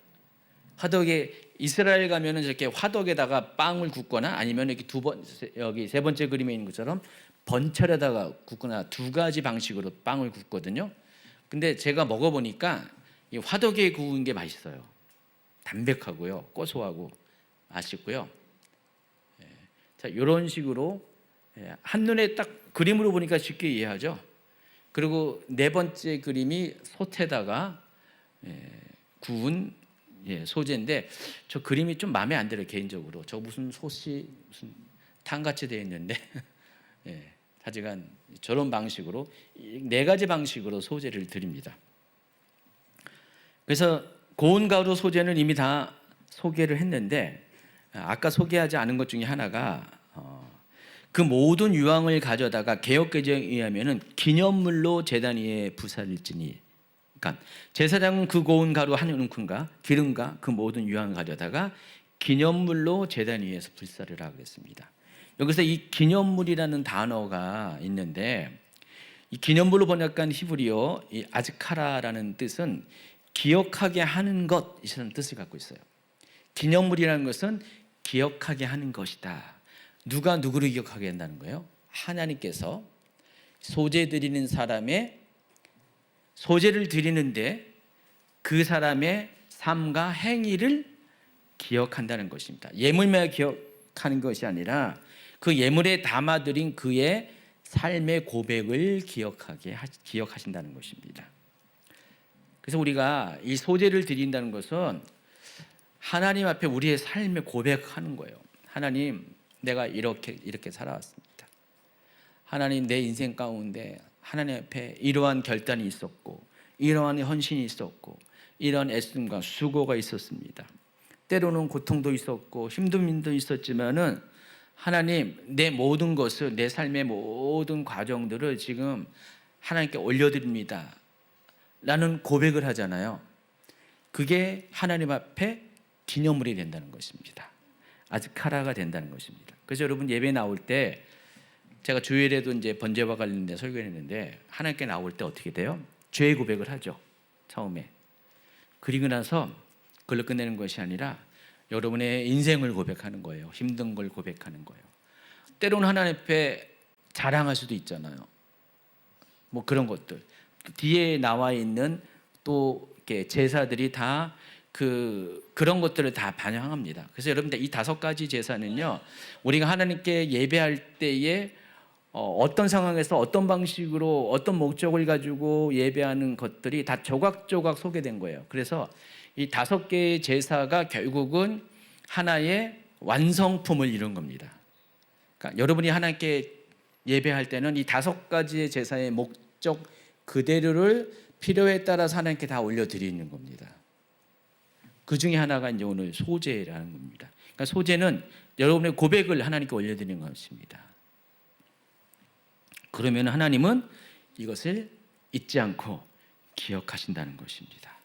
A: 화덕에 이스라엘 가면은 저렇게 화덕에다가 빵을 굽거나 아니면 이렇게 여기 세 번째 그림에 있는 것처럼 번철에다가 굽거나 두 가지 방식으로 빵을 굽거든요. 근데 제가 먹어보니까 이 화덕에 구운 게 맛있어요. 담백하고요, 고소하고 맛있고요. 자, 이런 식으로 한눈에 딱 그림으로 보니까 쉽게 이해하죠. 그리고 네 번째 그림이 솥에다가 구운 소제인데, 저 그림이 좀 마음에 안 들어요, 개인적으로. 저 무슨 솥이 무슨 탕같이 되어 있는데 하여간 저런 방식으로 네 가지 방식으로 소제를 드립니다. 그래서 고운 가루 소제는 이미 다 소개를 했는데, 아까 소개하지 않은 것 중에 하나가 그 모든 유황을 가져다가 개역개정에 의하면은 기념물로 제단 위에 부살질지니, 그러니까 제사장은 그 고운 가루 한 움큼과 기름과 그 모든 유황을 가져다가 기념물로 제단 위에서 불사를 하겠습니다. 여기서 이 기념물이라는 단어가 있는데, 이 기념물로 번역한 히브리어 이 아즈카라라는 뜻은 기억하게 하는 것이라는 뜻을 갖고 있어요. 기념물이라는 것은 기억하게 하는 것이다. 누가 누구를 기억하게 한다는 거예요? 하나님께서 소제 드리는 사람의 소제를 드리는데 그 사람의 삶과 행위를 기억한다는 것입니다. 예물만 기억하는 것이 아니라 그 예물에 담아들인 그의 삶의 고백을 기억하신다는 것입니다. 그래서 우리가 이 소제를 드린다는 것은 하나님 앞에 우리의 삶을 고백하는 거예요. 하나님, 내가 이렇게 살아왔습니다. 하나님, 내 인생 가운데 하나님 앞에 이러한 결단이 있었고, 이러한 헌신이 있었고, 이러한 애씀과 수고가 있었습니다. 때로는 고통도 있었고 힘듦도 있었지만은 하나님, 내 모든 것을, 내 삶의 모든 과정들을 지금 하나님께 올려드립니다 라는 고백을 하잖아요. 그게 하나님 앞에 기념물이 된다는 것입니다. 아즈카라가 된다는 것입니다. 그래서 여러분 예배 나올 때, 제가 주일에도 이제 번제와 관련된 설교를 했는데, 하나님께 나올 때 어떻게 돼요? 죄의 고백을 하죠, 처음에. 그리고 나서 그걸로 끝내는 것이 아니라 여러분의 인생을 고백하는 거예요. 힘든 걸 고백하는 거예요. 때로는 하나님 앞에 자랑할 수도 있잖아요. 뭐 그런 것들. 뒤에 나와 있는 또 이렇게 제사들이 다 그런 것들을 다 반영합니다. 그래서 여러분들 이 5가지 제사는요, 우리가 하나님께 예배할 때에 어떤 상황에서 어떤 방식으로 어떤 목적을 가지고 예배하는 것들이 다 조각조각 소개된 거예요. 그래서 이 5개의 제사가 결국은 하나의 완성품을 이룬 겁니다. 그러니까 여러분이 하나님께 예배할 때는 이 5가지의 제사의 목적 그대로를 필요에 따라서 하나님께 다 올려드리는 겁니다. 그 중에 하나가 이제 오늘 소제라는 겁니다. 그러니까 소제는 여러분의 고백을 하나님께 올려드리는 것입니다. 그러면 하나님은 이것을 잊지 않고 기억하신다는 것입니다.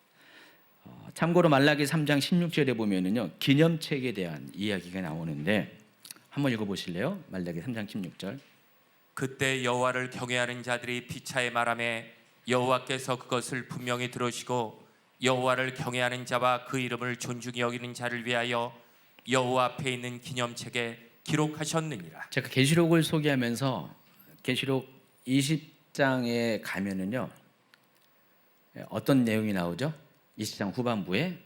A: 참고로 말라기 3장 16절에 보면은요, 기념책에 대한 이야기가 나오는데 한번 읽어보실래요? 말라기 3장 16절.
B: 그때 여호와를 경외하는 자들이 피차에 말하매 여호와께서 그것을 분명히 들으시고 여호와를 경외하는 자와 그 이름을 존중히 여기는 자를 위하여 여호와 앞에 있는 기념책에 기록하셨느니라.
A: 제가 계시록을 소개하면서 계시록 20장에 가면은요, 어떤 내용이 나오죠? 20장 후반부에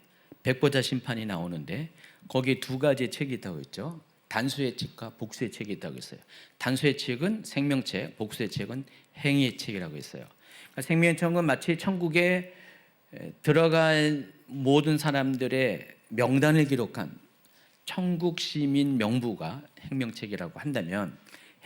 A: 백보자 심판이 나오는데 거기에 2가지의 책이 있다고 했죠. 단수의 책과 복수의 책이 있다고 했어요. 단수의 책은 생명책, 복수의 책은 행위의 책이라고 했어요. 그러니까 생명의 책은 마치 천국에 들어갈 모든 사람들의 명단을 기록한 천국 시민 명부가 행명책이라고 한다면,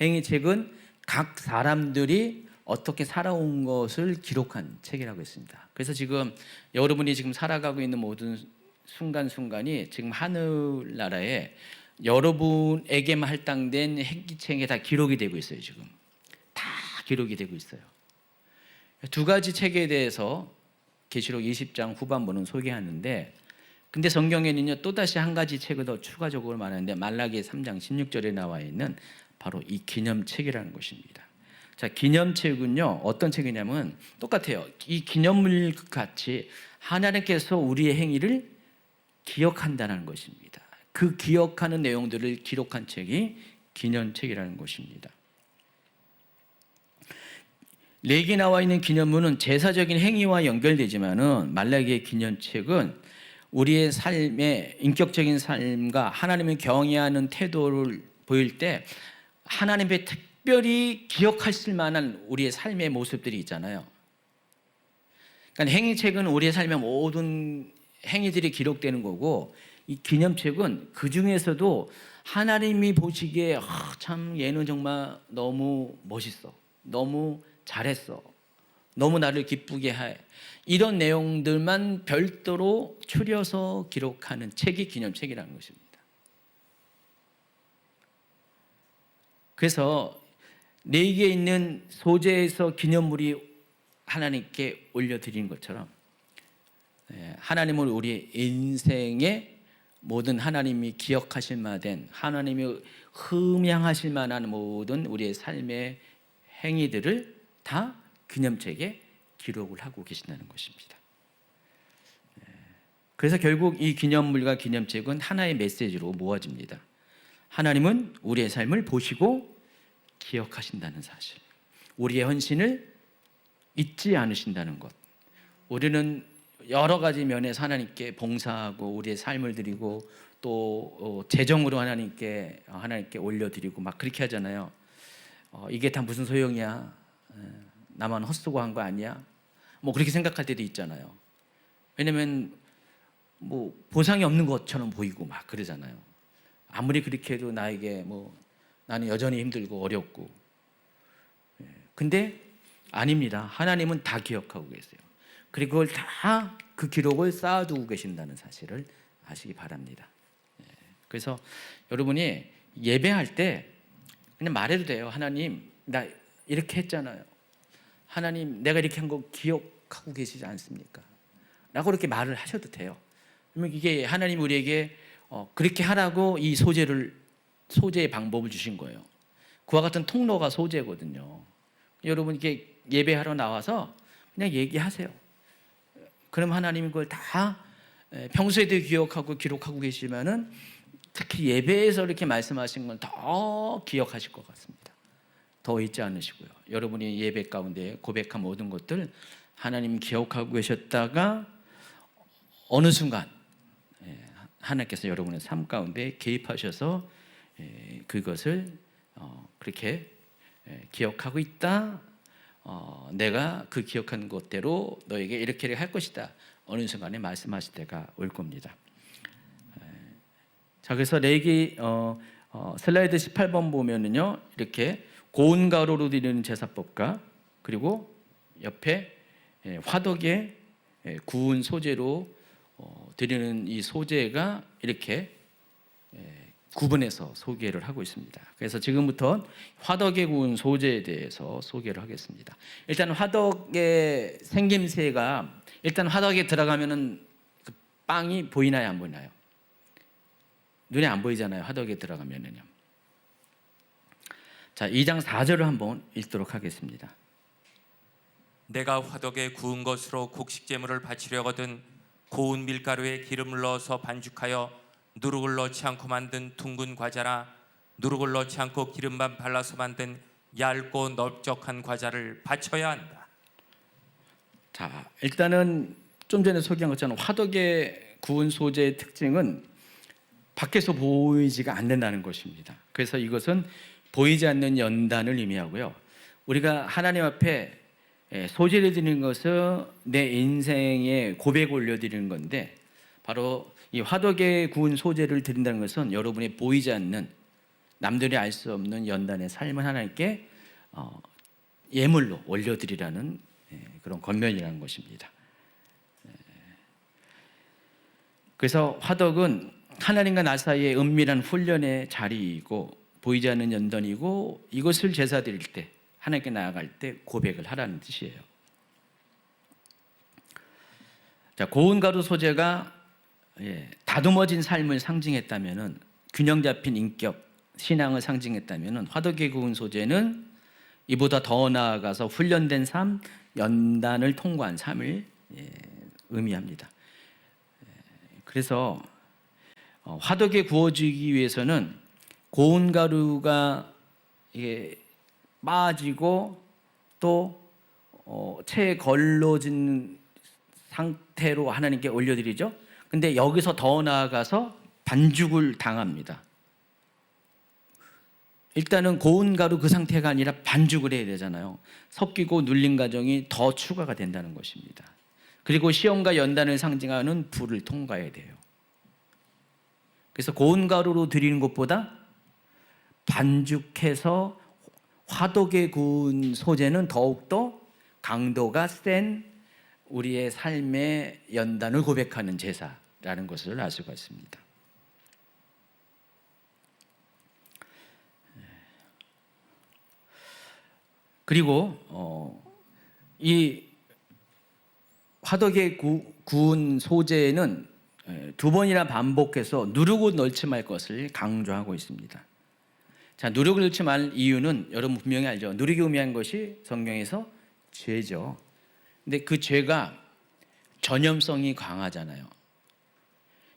A: 행위 책은 각 사람들이 어떻게 살아온 것을 기록한 책이라고 했습니다. 그래서 지금 여러분이 지금 살아가고 있는 모든 순간순간이 지금 하늘나라에 여러분에게만 할당된 행기책에 다 기록이 되고 있어요. 지금 다 기록이 되고 있어요. 2가지 책에 대해서 계시록 20장 후반부는 소개하는데, 근데 성경에는요 또다시 한 가지 책을 더 추가적으로 말하는데, 말라기 3장 16절에 나와 있는 바로 이 기념책이라는 것입니다. 자, 기념책은요 어떤 책이냐면 똑같아요. 이 기념물 같이 하나님께서 우리의 행위를 기억한다는 것입니다. 그 기억하는 내용들을 기록한 책이 기념책이라는 것입니다. 레기 나와 있는 기념물은 제사적인 행위와 연결되지만은 말라기의 기념책은 우리의 삶의 인격적인 삶과 하나님을 경외하는 태도를 보일 때 하나님의 특별히 기억하실 만한 우리의 삶의 모습들이 있잖아요. 그러니까 행위책은 우리의 삶의 모든 행위들이 기록되는 거고, 이 기념책은 그 중에서도 하나님이 보시기에 참 얘는 정말 너무 멋있어, 너무 잘했어, 너무 나를 기쁘게 해, 이런 내용들만 별도로 추려서 기록하는 책이 기념책이라는 것입니다. 그래서 4개에 있는 소재에서 기념물이 하나님께 올려드리는 것처럼 하나님은 우리의 인생의 모든 하나님이 기억하실 만한, 하나님이 흠양하실 만한 모든 우리의 삶의 행위들을 다 기념책에 기록을 하고 계신다는 것입니다. 그래서 결국 이 기념물과 기념책은 하나의 메시지로 모아집니다. 하나님은 우리의 삶을 보시고 기억하신다는 사실, 우리의 헌신을 잊지 않으신다는 것. 우리는 여러 가지 면에서 하나님께 봉사하고 우리의 삶을 드리고 또 재정으로 하나님께 올려드리고 막 그렇게 하잖아요. 이게 다 무슨 소용이야? 나만 헛수고 한 거 아니야? 뭐 그렇게 생각할 때도 있잖아요. 왜냐면 뭐 보상이 없는 것처럼 보이고 막 그러잖아요. 아무리 그렇게 해도 나에게 나는 여전히 힘들고 어렵고. 근데 아닙니다. 하나님은 다 기억하고 계세요. 그리고 그걸 다 그 기록을 쌓아두고 계신다는 사실을 아시기 바랍니다. 그래서 여러분이 예배할 때 그냥 말해도 돼요. 하나님, 나 이렇게 했잖아요. 하나님, 내가 이렇게 한 거 기억하고 계시지 않습니까? 라고 그렇게 말을 하셔도 돼요. 그러면 이게 하나님 우리에게 그렇게 하라고 이 소재의 방법을 주신 거예요. 그와 같은 통로가 소재거든요. 여러분 이렇게 예배하러 나와서 그냥 얘기하세요. 그럼 하나님이 그걸 다 평소에도 기억하고 기록하고 계시면은 특히 예배에서 이렇게 말씀하신 건 더 기억하실 것 같습니다. 더 잊지 않으시고요. 여러분이 예배 가운데 고백한 모든 것들 하나님 기억하고 계셨다가 어느 순간 하나님께서 여러분의 삶 가운데 개입하셔서 그것을 그렇게 기억하고 있다. 내가 그 기억한 것대로 너에게 이렇게 할 것이다. 어느 순간에 말씀하실 때가 올 겁니다. 자, 그래서 레위기 슬라이드 18번 보면은요, 이렇게 고운 가루로 드리는 제사법과 그리고 옆에 화덕에 구운 소재로 드리는 이 소재가 이렇게 구분해서 소개를 하고 있습니다. 그래서 지금부터 화덕에 구운 소재에 대해서 소개를 하겠습니다. 일단 화덕의 생김새가 일단 화덕에 들어가면은 그 빵이 보이나요, 안 보이나요? 눈에 안 보이잖아요. 화덕에 들어가면은요. 자, 2장 4절을 한번 읽도록 하겠습니다.
B: 내가 화덕에 구운 것으로 곡식 제물을 바치려거든 고운 밀가루에 기름을 넣어서 반죽하여 누룩을 넣지 않고 만든 둥근 과자나 누룩을 넣지 않고 기름만 발라서 만든 얇고 넓적한 과자를 바쳐야 한다.
A: 자, 일단은 좀 전에 소개한 것처럼 화덕에 구운 소재의 특징은 밖에서 보이지가 않는다는 것입니다. 그래서 이것은 보이지 않는 연단을 의미하고요. 우리가 하나님 앞에 소재를 드리는 것은 내 인생의 고백을 올려드리는 건데, 바로 이 화덕에 구운 소재를 드린다는 것은 여러분이 보이지 않는, 남들이 알 수 없는 연단의 삶을 하나님께 예물로 올려드리라는 그런 권면이라는 것입니다. 그래서 화덕은 하나님과 나 사이의 은밀한 훈련의 자리이고 보이지 않는 연단이고, 이것을 제사 드릴 때, 하나님께 나아갈 때 고백을 하라는 뜻이에요. 자, 고운 가루 소재가 다듬어진 삶을 상징했다면은, 균형 잡힌 인격, 신앙을 상징했다면은, 화덕에 구운 소재는 이보다 더 나아가서 훈련된 삶, 연단을 통과한 삶을 의미합니다. 그래서 화덕에 구워지기 위해서는 고운 가루가 빠지고 또 채 걸러진 상태로 하나님께 올려드리죠. 근데 여기서 더 나아가서 반죽을 당합니다. 일단은 고운 가루 그 상태가 아니라 반죽을 해야 되잖아요. 섞이고 눌린 과정이 더 추가가 된다는 것입니다. 그리고 시험과 연단을 상징하는 불을 통과해야 돼요. 그래서 고운 가루로 드리는 것보다 반죽해서 화덕에 구운 소재는 더욱더 강도가 센 우리의 삶의 연단을 고백하는 제사라는 것을 알 수가 있습니다. 그리고 이 화덕에 구운 소재는 두 번이나 반복해서 누르고 넣지 말 것을 강조하고 있습니다. 자, 누룩을 넣지 말 이유는 여러분 분명히 알죠. 누룩이 의미한 것이 성경에서 죄죠. 근데 그 죄가 전염성이 강하잖아요.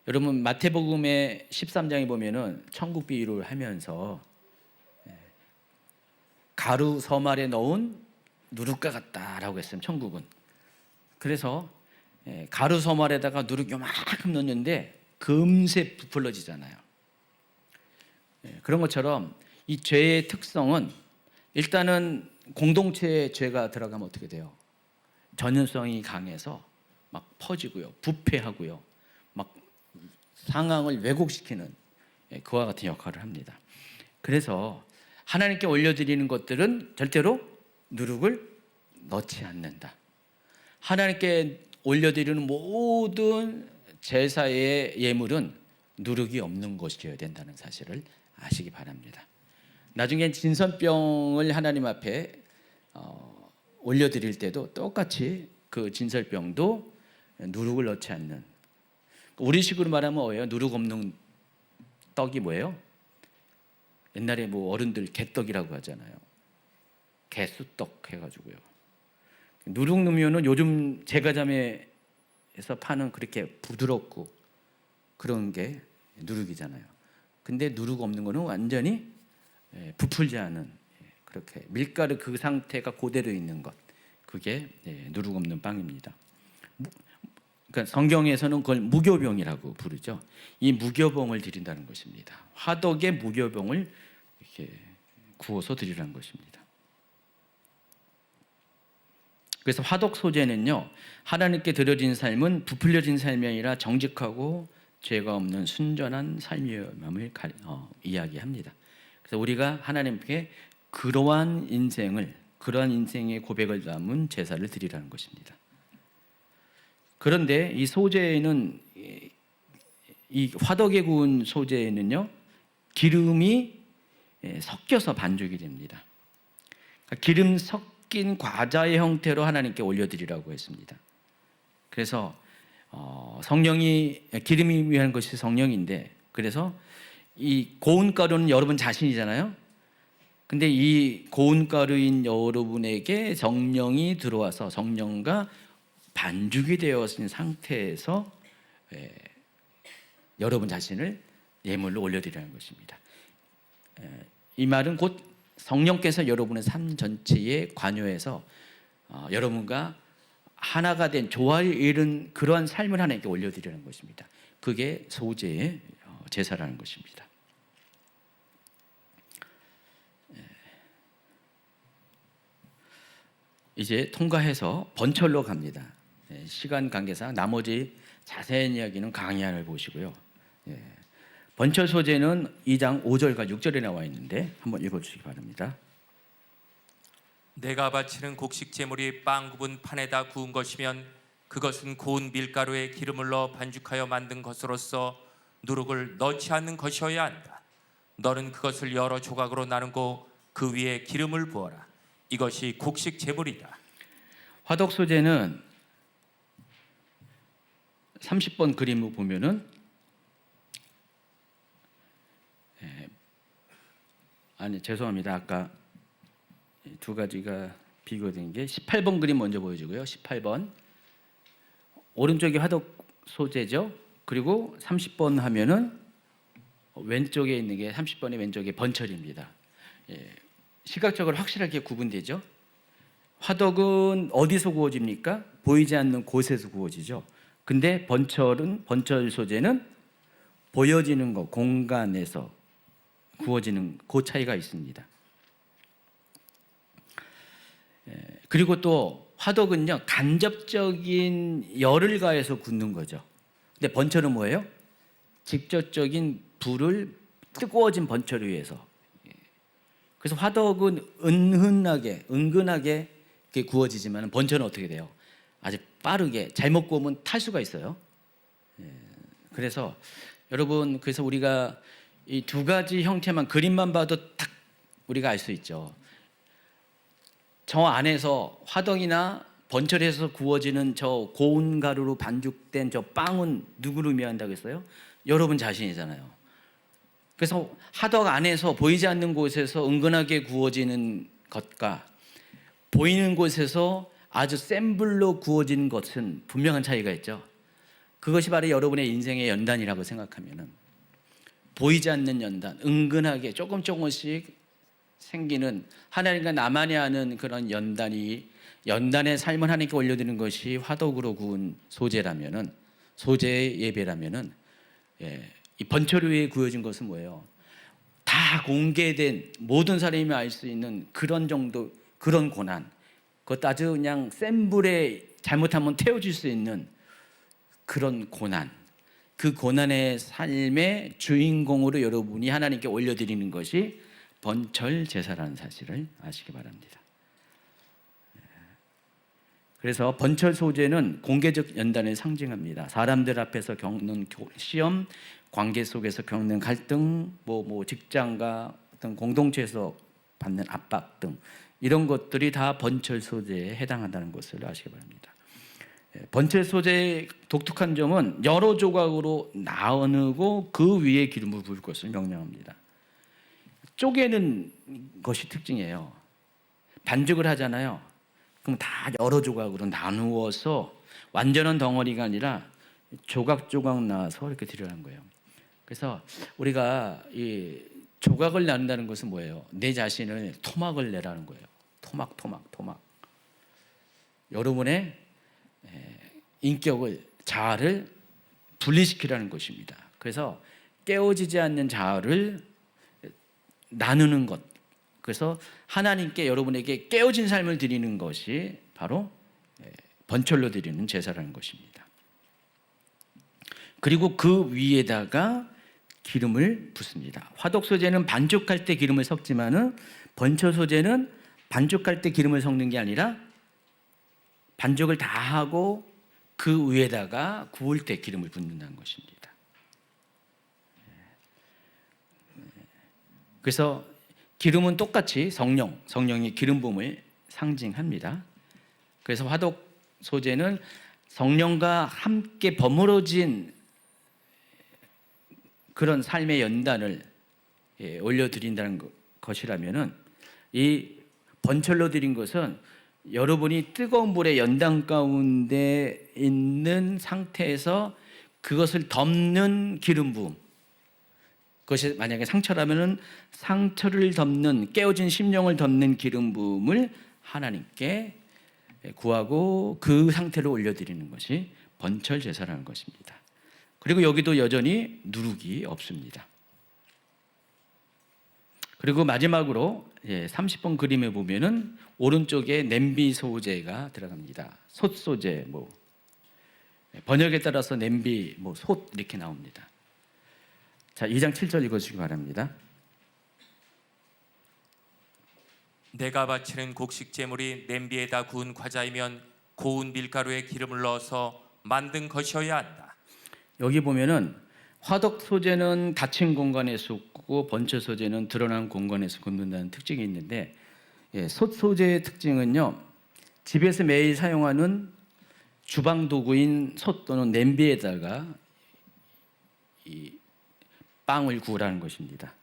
A: 여러분 마태복음의 13장에 보면은 천국 비유를 하면서 가루 서말에 넣은 누룩과 같다라고 했어요. 천국은. 그래서 가루 소말에다가 누룩 요만큼 넣는데 금세 부풀러지잖아요. 그런 것처럼 이 죄의 특성은 일단은 공동체에 죄가 들어가면 어떻게 돼요? 전염성이 강해서 막 퍼지고요, 부패하고요, 막 상황을 왜곡시키는 그와 같은 역할을 합니다. 그래서 하나님께 올려드리는 것들은 절대로 누룩을 넣지 않는다. 하나님께 올려드리는 모든 제사의 예물은 누룩이 없는 것이어야 된다는 사실을 아시기 바랍니다. 나중에 진설병을 하나님 앞에 올려드릴 때도 똑같이 그 진설병도 누룩을 넣지 않는, 우리식으로 말하면 뭐예요? 누룩 없는 떡이 뭐예요? 옛날에 뭐 어른들 개떡이라고 하잖아요. 개수떡 해가지고요. 누룩 넣으면은 요즘 제과점에서 파는 그렇게 부드럽고 그런 게 누룩이잖아요. 근데 누룩 없는 거는 완전히 부풀지 않은, 그렇게 밀가루 그 상태가 그대로 있는 것, 그게 누룩 없는 빵입니다. 그러니까 성경에서는 그걸 무교병이라고 부르죠. 이 무교병을 드린다는 것입니다. 화덕의 무교병을 이렇게 구워서 드리라는 것입니다. 그래서 화덕 소제는요, 하나님께 드려진 삶은 부풀려진 삶이 아니라 정직하고 죄가 없는 순전한 삶임을 이야기합니다. 그래서 우리가 하나님께 그러한 인생의 고백을 담은 제사를 드리라는 것입니다. 그런데 이 소제는, 이 화덕에 구운 소제는요, 기름이 섞여서 반죽이 됩니다. 그러니까 기름 섞인 과자의 형태로 하나님께 올려드리라고 했습니다. 그래서 기름이 위한 것이 성령인데, 그래서 이 고운 가루는 여러분 자신이잖아요. 근데 이 고운 가루인 여러분에게 성령이 들어와서 성령과 반죽이 되어진 상태에서 여러분 자신을 예물로 올려드리라는 것입니다. 이 말은 곧 성령께서 여러분의 삶 전체에 관여해서 여러분과 하나가 된 조화를 이룬 그러한 삶을 하나님께 올려드리는 것입니다. 그게 소제의 제사라는 것입니다. 이제 통과해서 번철로 갑니다. 시간 관계상 나머지 자세한 이야기는 강의안을 보시고요. 번철 소제는 2장 5절과 6절에 나와 있는데 한번 읽어주시기 바랍니다.
B: 내가 바치는 곡식 제물이 빵 굽은 판에다 구운 것이면 그것은 고운 밀가루에 기름을 넣어 반죽하여 만든 것으로서 누룩을 넣지 않는 것이어야 한다. 너는 그것을 여러 조각으로 나누고 그 위에 기름을 부어라. 이것이 곡식 제물이다.
A: 화덕 소제는 30번 그림을 보면은 죄송합니다. 아까 두 가지가 비교된 게 18번 그림 먼저 보여주고요. 18번 오른쪽이 화덕 소제죠. 그리고 30번 하면은 왼쪽에 있는 게 30번의 왼쪽에 번철입니다. 시각적으로 확실하게 구분되죠. 화덕은 어디서 구워집니까? 보이지 않는 곳에서 구워지죠. 근데 번철 소제는 보여지는 것, 공간에서 구워지는 그 차이가 있습니다. 그리고 또 화덕은요, 간접적인 열을 가해서 굽는 거죠. 근데 번철은 뭐예요? 직접적인 불을, 뜨거워진 번철 위에서. 그래서 화덕은 은근하게 이렇게 구워지지만 번철은 어떻게 돼요? 아주 빠르게, 잘못 구우면 탈 수가 있어요. 그래서 여러분, 그래서 우리가 이 두 가지 형태만, 그림만 봐도 딱 우리가 알 수 있죠. 저 안에서 화덕이나 번철에서 구워지는 저 고운 가루로 반죽된 저 빵은 누구를 의미한다고 했어요? 여러분 자신이잖아요. 그래서 화덕 안에서 보이지 않는 곳에서 은근하게 구워지는 것과 보이는 곳에서 아주 센 불로 구워지는 것은 분명한 차이가 있죠. 그것이 바로 여러분의 인생의 연단이라고 생각하면은, 보이지 않는 연단, 은근하게 조금씩 생기는 하나님과 나만이 아는 그런 연단의 삶을 하나님께 올려드리는 것이 화덕으로 구운 소제라면은, 소제의 예배라면은, 이 번철후에 구워진 것은 뭐예요? 다 공개된 모든 사람이 알 수 있는 그런 정도, 그런 고난, 그것도 아주 그냥 센 불에 잘못하면 태워질 수 있는 그런 고난, 그 고난의 삶의 주인공으로 여러분이 하나님께 올려드리는 것이 번철 제사라는 사실을 아시기 바랍니다. 그래서 번철 소제는 공개적 연단을 상징합니다. 사람들 앞에서 겪는 시험, 관계 속에서 겪는 갈등, 직장과 어떤 공동체에서 받는 압박 등 이런 것들이 다 번철 소제에 해당한다는 것을 아시기 바랍니다. 번철 소제의 독특한 점은 여러 조각으로 나누고 그 위에 기름을 부을 것을 명령합니다. 쪼개는 것이 특징이에요. 반죽을 하잖아요. 그럼 다 여러 조각으로 나누어서 완전한 덩어리가 아니라 조각조각 나눠서 이렇게 드리라는 거예요. 그래서 우리가 이 조각을 나눈다는 것은 뭐예요? 내 자신을 토막을 내라는 거예요. 토막. 여러분의 인격을, 자아를 분리시키라는 것입니다. 그래서 깨어지지 않는 자아를 나누는 것. 그래서 하나님께 여러분에게 깨어진 삶을 드리는 것이 바로 번철로 드리는 제사라는 것입니다. 그리고 그 위에다가 기름을 붓습니다. 화독 소제는 반죽할 때 기름을 섞지만은 번철 소제는 반죽할 때 기름을 섞는 게 아니라 반죽을 다 하고 그 위에다가 구울 때 기름을 붓는다는 것입니다. 그래서 기름은 똑같이 성령의 기름 부음을 상징합니다. 그래서 화독 소제는 성령과 함께 버무러진 그런 삶의 연단을 올려드린다는 것이라면은, 이 번철로 드린 것은 여러분이 뜨거운 물의 연단 가운데 있는 상태에서 그것을 덮는 기름 부음, 그것이 만약에 상처라면은 상처를 덮는, 깨어진 심령을 덮는 기름 부음을 하나님께 구하고 그 상태로 올려드리는 것이 번철 제사라는 것입니다. 그리고 여기도 여전히 누룩이 없습니다. 그리고 마지막으로 30번 그림에 보면은 오른쪽에 냄비 소재가 들어갑니다. 솥 소재, 번역에 따라서 냄비, 솥 이렇게 나옵니다. 자, 2장 7절 읽어주시기 바랍니다.
B: 내가 바치는 곡식 제물이 냄비에다 구운 과자이면 고운 밀가루에 기름을 넣어서 만든 것이어야 한다.
A: 여기 보면은 화덕 소재는 닫힌 공간에서 굽고 번철 소재는 드러난 공간에서 굽는다는 특징이 있는데, 솥 소재의 특징은요, 집에서 매일 사용하는 주방 도구인 솥 또는 냄비에다가 이 빵을 구우라는 것입니다.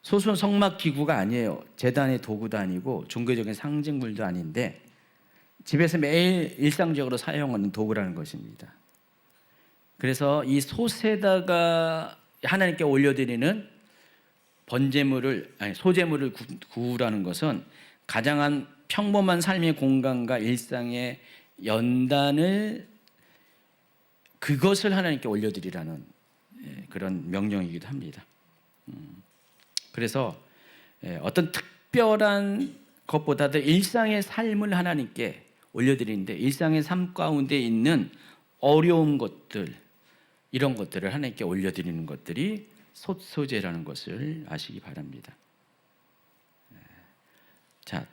A: 솥은 성막 기구가 아니에요. 제단의 도구도 아니고 종교적인 상징물도 아닌데 집에서 매일 일상적으로 사용하는 도구라는 것입니다. 그래서 이 솥에다가 하나님께 올려드리는 소제물을 구우라는 것은 가장 평범한 삶의 공간과 일상의 연단을, 그것을 하나님께 올려드리라는 그런 명령이기도 합니다. 그래서 어떤 특별한 것보다도 일상의 삶을 하나님께 올려드리는데, 일상의 삶 가운데 있는 어려운 것들, 이런 것들을 하나님께 올려드리는 것들이 솥소제라는 것을 아시기 바랍니다. 자,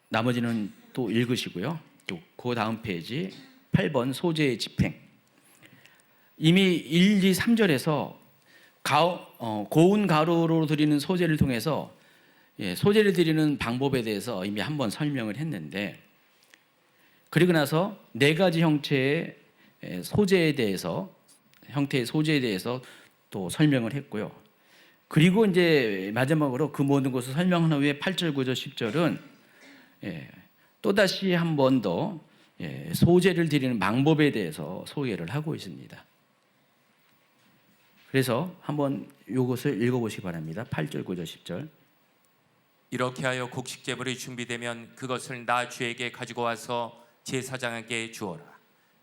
A: 나머지는 또 읽으시고요. 또 그 다음 페이지 8번 소제의 집행. 이미 1, 2, 3절에서 고운 가루로 드리는 소제를 통해서 소제를 드리는 방법에 대해서 이미 한번 설명을 했는데, 그리고 나서 네 가지 형태의 소제에 대해서 또 설명을 했고요. 그리고 이제 마지막으로 그 모든 것을 설명한 후에 8절, 9절, 10절은 또다시 한 번 더 소제를 드리는 방법에 대해서 소개를 하고 있습니다. 그래서 한번 이것을 읽어보시기 바랍니다. 8절, 9절, 10절.
B: 이렇게 하여 곡식 제물이 준비되면 그것을 나 주에게 가지고 와서 제사장에게 주어라.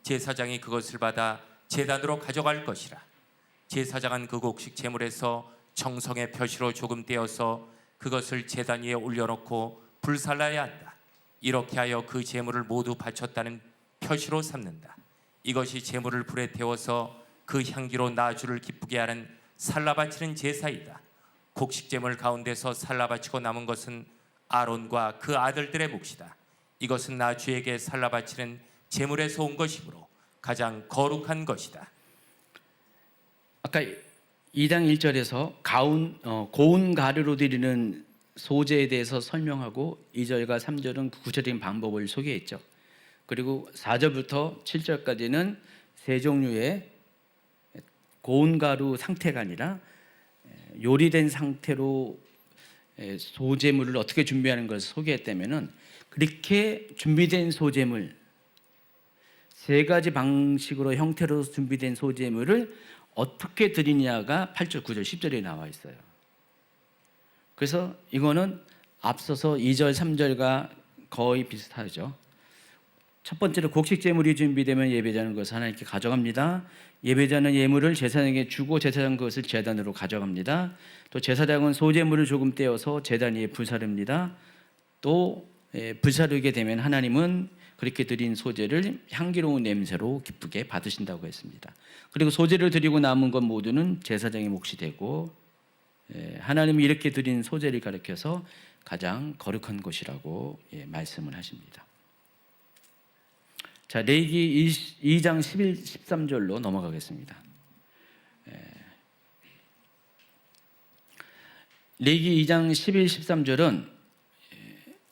B: 제사장이 그것을 받아 제단으로 가져갈 것이라. 제사장은 그 곡식 제물에서 정성의 표시로 조금 떼어서 그것을 제단 위에 올려놓고 불살라야 한다. 이렇게 하여 그 제물을 모두 바쳤다는 표시로 삼는다. 이것이 제물을 불에 태워서 그 향기로 나 주를 기쁘게 하는 살라바치는 제사이다. 곡식 제물 가운데서 살라바치고 남은 것은 아론과 그 아들들의 몫이다. 이것은 나 주에게 살라바치는 제물에서 온 것이므로 가장 거룩한 것이다.
A: 아까 2장 1절에서 고운 가루로 드리는 소제에 대해서 설명하고 2절과 3절은 구체적인 방법을 소개했죠. 그리고 4절부터 7절까지는 세 종류의 고운 가루 상태가 아니라 요리된 상태로 소제물을 어떻게 준비하는 것을 소개했다면은, 그렇게 준비된 소제물, 세 가지 방식으로 형태로 준비된 소제물을 어떻게 드리냐가 8절, 9절, 10절에 나와 있어요. 그래서 이거는 앞서서 2절, 3절과 거의 비슷하죠. 첫 번째로 곡식 제물이 준비되면 예배자는 그것을 하나님께 가져갑니다. 예배자는 예물을 제사장에게 주고 제사장 그것을 제단으로 가져갑니다. 또 제사장은 소제물을 조금 떼어서 제단 위에 불사릅니다. 또 불사르게 되면 하나님은 그렇게 드린 소제를 향기로운 냄새로 기쁘게 받으신다고 했습니다. 그리고 소제를 드리고 남은 것 모두는 제사장의 몫이 되고, 하나님이 이렇게 드린 소제를 가리켜서 가장 거룩한 것이라고 말씀을 하십니다. 자, 레위기 2장 11, 13절로 넘어가겠습니다. 레위기 2장 11, 13절은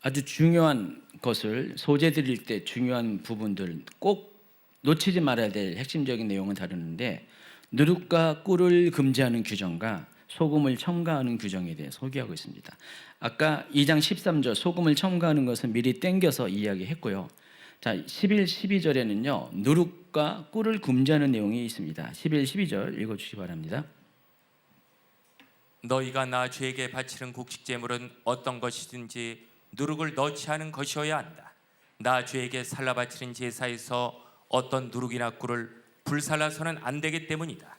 A: 아주 중요한 것을, 소제 드릴 때 중요한 부분들, 꼭 놓치지 말아야 될 핵심적인 내용을 다루는데, 누룩과 꿀을 금지하는 규정과 소금을 첨가하는 규정에 대해 소개하고 있습니다. 아까 2장 13절 소금을 첨가하는 것은 미리 땡겨서 이야기했고요. 자, 11, 12절에는요 누룩과 꿀을 금지하는 내용이 있습니다. 11, 12절 읽어주시기 바랍니다.
B: 너희가 나 주에게 바치는 곡식 제물은 어떤 것이든지 누룩을 넣지 않은 것이어야 한다. 나 주에게 살라 바치는 제사에서 어떤 누룩이나 꿀을 불살라서는 안 되기 때문이다.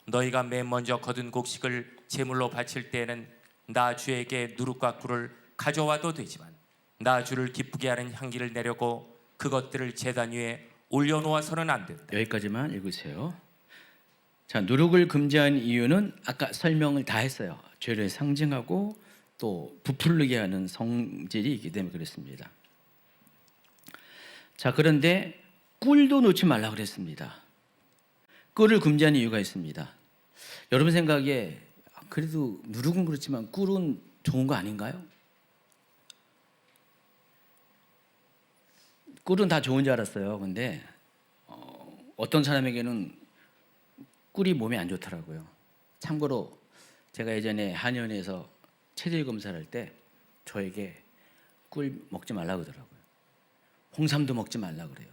B: 너희가 맨 먼저 거둔 곡식을 제물로 바칠 때에는 나 주에게 누룩과 꿀을 가져와도 되지만 나 주를 기쁘게 하는 향기를 내려고 그것들을 제단 위에 올려놓아서는 안 된다.
A: 여기까지만 읽으세요. 자, 누룩을 금지한 이유는 아까 설명을 다 했어요. 죄를 상징하고 또 부풀리게 하는 성질이 있기 때문에 그렇습니다. 자, 그런데 꿀도 넣지 말라 그랬습니다. 꿀을 금지한 이유가 있습니다. 여러분 생각에 그래도 누룩은 그렇지만 꿀은 좋은 거 아닌가요? 꿀은 다 좋은 줄 알았어요. 근데 어떤 사람에게는 꿀이 몸에 안 좋더라고요. 참고로 제가 예전에 한의원에서 체질 검사를 할 때 저에게 꿀 먹지 말라고 그러더라고요. 홍삼도 먹지 말라고 그래요.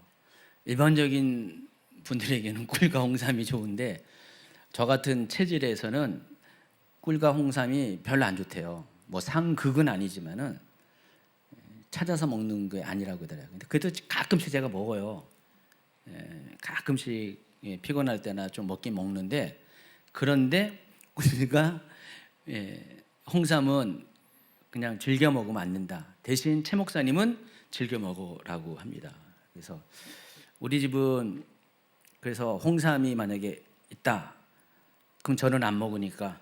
A: 일반적인 분들에게는 꿀과 홍삼이 좋은데 저 같은 체질에서는 꿀과 홍삼이 별로 안 좋대요. 뭐 상극은 아니지만은 찾아서 먹는 게 아니라고 하더라고요. 근데 그래도 가끔씩 제가 먹어요. 가끔씩 피곤할 때나 좀 먹긴 먹는데, 그런데 꿀과 홍삼은 그냥 즐겨 먹으면 안 된다. 대신 최 목사님은 즐겨 먹으라고 합니다. 그래서 우리 집은 그래서 홍삼이 만약에 있다, 그럼 저는 안 먹으니까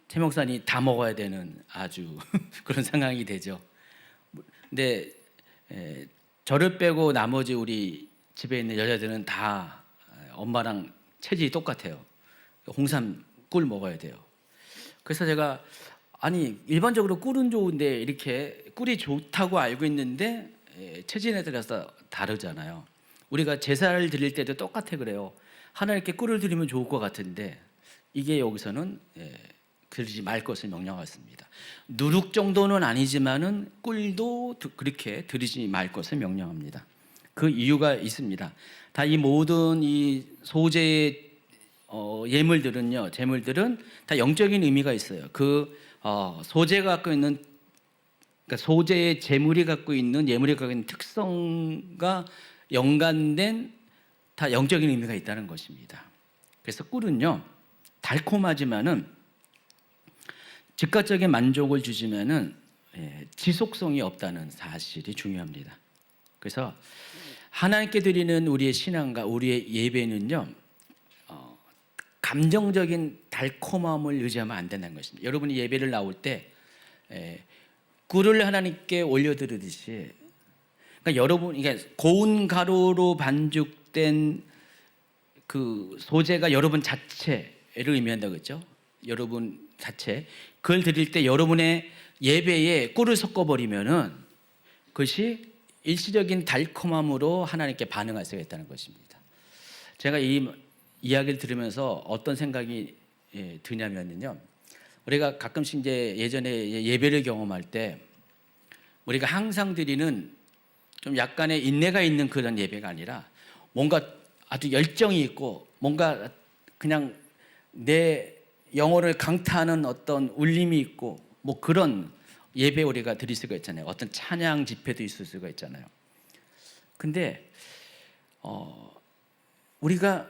A: 최 목사님이 다 먹어야 되는 아주 그런 상황이 되죠. 근데 저를 빼고 나머지 우리 집에 있는 여자들은 다 엄마랑 체질이 똑같아요. 홍삼 꿀 먹어야 돼요. 그래서 제가 아니 일반적으로 꿀은 좋은데 이렇게 꿀이 좋다고 알고 있는데 체질에 따라서 다르잖아요. 우리가 제사를 드릴 때도 똑같아 그래요. 하나님께 꿀을 드리면 좋을 것 같은데 이게 여기서는 드리지 말 것을 명령하였습니다. 누룩 정도는 아니지만은 꿀도 그렇게 드리지 말 것을 명령합니다. 그 이유가 있습니다. 다 이 모든 이 소재의 예물들은요, 제물들은 다 영적인 의미가 있어요. 그 소재가 갖고 있는 그러니까 소재의 재물이 갖고 있는 예물이 갖고 있는 특성과 연관된 다 영적인 의미가 있다는 것입니다. 그래서 꿀은요 달콤하지만은 즉각적인 만족을 주지만은 지속성이 없다는 사실이 중요합니다. 그래서 하나님께 드리는 우리의 신앙과 우리의 예배는요 감정적인 달콤함을 의지하면 안 된다는 것입니다. 여러분이 예배를 나올 때 꿀을 하나님께 올려드리듯이, 그러니까 여러분 이게 고운 가루로 반죽된 그 소재가 여러분 자체를 의미한다고 했죠. 여러분 자체 그걸 드릴 때 여러분의 예배에 꿀을 섞어버리면은 그것이 일시적인 달콤함으로 하나님께 반응할 수가 있다는 것입니다. 제가 이 이야기를 들으면서 어떤 생각이 드냐면요, 우리가 가끔씩 이제 예전에 예배를 경험할 때 우리가 항상 드리는 좀 약간의 인내가 있는 그런 예배가 아니라 뭔가 아주 열정이 있고 뭔가 그냥 내 영혼을 강타하는 어떤 울림이 있고 뭐 그런 예배 우리가 드릴 수가 있잖아요. 어떤 찬양 집회도 있을 수가 있잖아요. 근데 우리가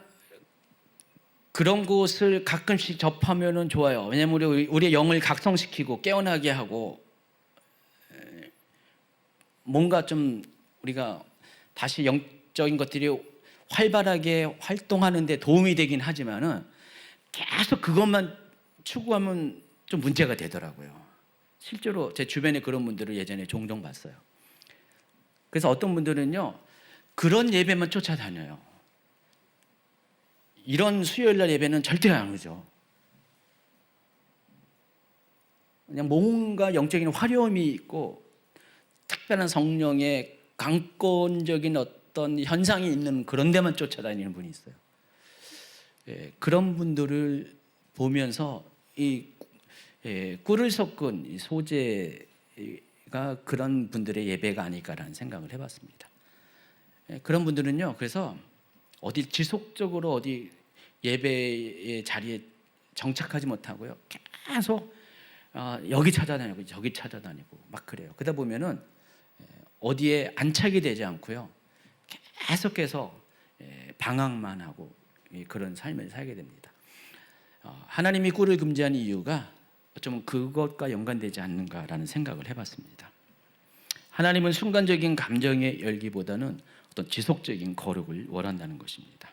A: 그런 곳을 가끔씩 접하면은 좋아요. 왜냐하면 우리의 영을 각성시키고 깨어나게 하고 뭔가 좀 우리가 다시 영적인 것들이 활발하게 활동하는 데 도움이 되긴 하지만은 계속 그것만 추구하면 좀 문제가 되더라고요. 실제로 제 주변에 그런 분들을 예전에 종종 봤어요. 그래서 어떤 분들은요 그런 예배만 쫓아다녀요. 이런 수요일날 예배는 절대 안 오죠. 그냥 뭔가 영적인 화려함이 있고 특별한 성령의 강권적인 어떤 현상이 있는 그런 데만 쫓아다니는 분이 있어요. 그런 분들을 보면서 이 꿀을 섞은 이 소재가 그런 분들의 예배가 아닐까라는 생각을 해봤습니다. 그런 분들은요, 그래서 어디 지속적으로 어디 예배의 자리에 정착하지 못하고요, 계속 여기 찾아다니고 저기 찾아다니고 막 그래요. 그러다 보면은 어디에 안착이 되지 않고요, 계속해서 방황만 하고 그런 삶을 살게 됩니다. 하나님이 꿀을 금지한 이유가 어쩌면 그것과 연관되지 않는가라는 생각을 해봤습니다. 하나님은 순간적인 감정의 열기보다는 어떤 지속적인 거룩을 원한다는 것입니다.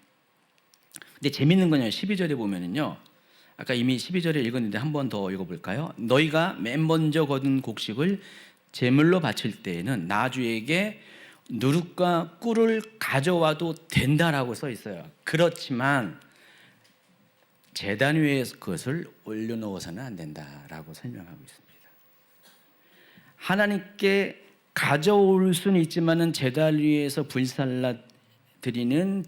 A: 근데 재밌는 건요, 12절에 보면은요, 아까 이미 12절에 읽었는데 한 번 더 읽어볼까요? 너희가 맨 먼저 거둔 곡식을 제물로 바칠 때에는 나 주에게 누룩과 꿀을 가져와도 된다라고 써 있어요. 그렇지만 제단 위에 그것을 올려놓아서는 안 된다라고 설명하고 있습니다. 하나님께 가져올 수는 있지만은 제단 위에서 불살라 드리는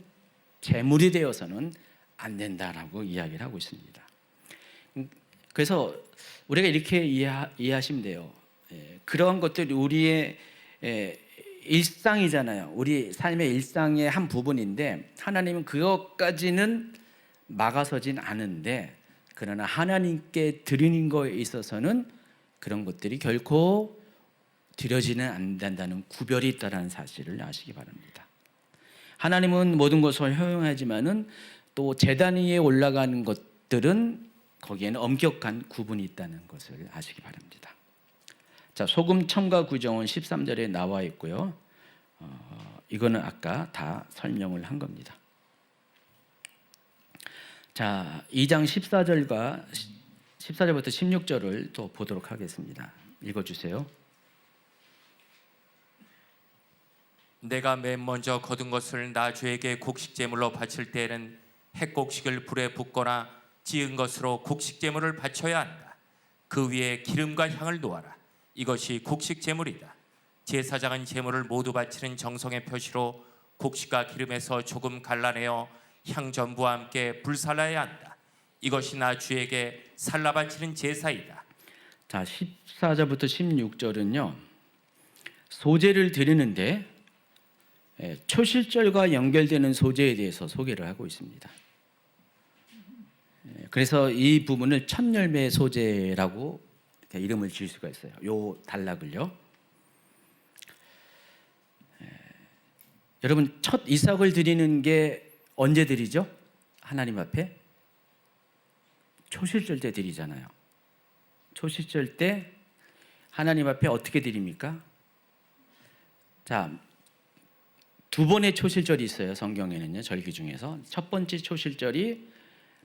A: 제물이 되어서는 안 된다라고 이야기를 하고 있습니다. 그래서 우리가 이렇게 이해하시면 돼요. 그러한 것들이 우리의 일상이잖아요. 우리 삶의 일상의 한 부분인데 하나님은 그것까지는 막아서진 않은데, 그러나 하나님께 드리는 거에 있어서는 그런 것들이 결코 드려지는 않는다는 구별이 있다는 사실을 아시기 바랍니다. 하나님은 모든 것을 허용하지만은 또 제단 위에 올라가는 것들은 거기에는 엄격한 구분이 있다는 것을 아시기 바랍니다. 자, 소금 첨가 구정은 13절에 나와 있고요. 이거는 아까 다 설명을 한 겁니다. 자, 2장 14절부터 16절을 또 보도록 하겠습니다. 읽어주세요.
B: 내가 맨 먼저 거둔 것을 나 주에게 곡식 제물로 바칠 때에는 핵곡식을 불에 붓거나 찌은 것으로 곡식 제물을 바쳐야 한다. 그 위에 기름과 향을 놓아라. 이것이 곡식 제물이다. 제사장은 제물을 모두 바치는 정성의 표시로 곡식과 기름에서 조금 갈라내어 향 전부와 함께 불살라야 한다. 이것이 나 주에게 살라 바치는 제사이다.
A: 자, 14절부터 16절은요, 소재를 드리는데 초실절과 연결되는 소재에 대해서 소개를 하고 있습니다. 그래서 이 부분을 첫 열매 소재라고 이름을 지을 수가 있어요. 요 단락을요. 여러분 첫 이삭을 드리는 게 언제 드리죠? 하나님 앞에 초실절 때 드리잖아요. 초실절 때 하나님 앞에 어떻게 드립니까? 자, 두 번의 초실절이 있어요. 성경에는요. 절기 중에서 첫 번째 초실절이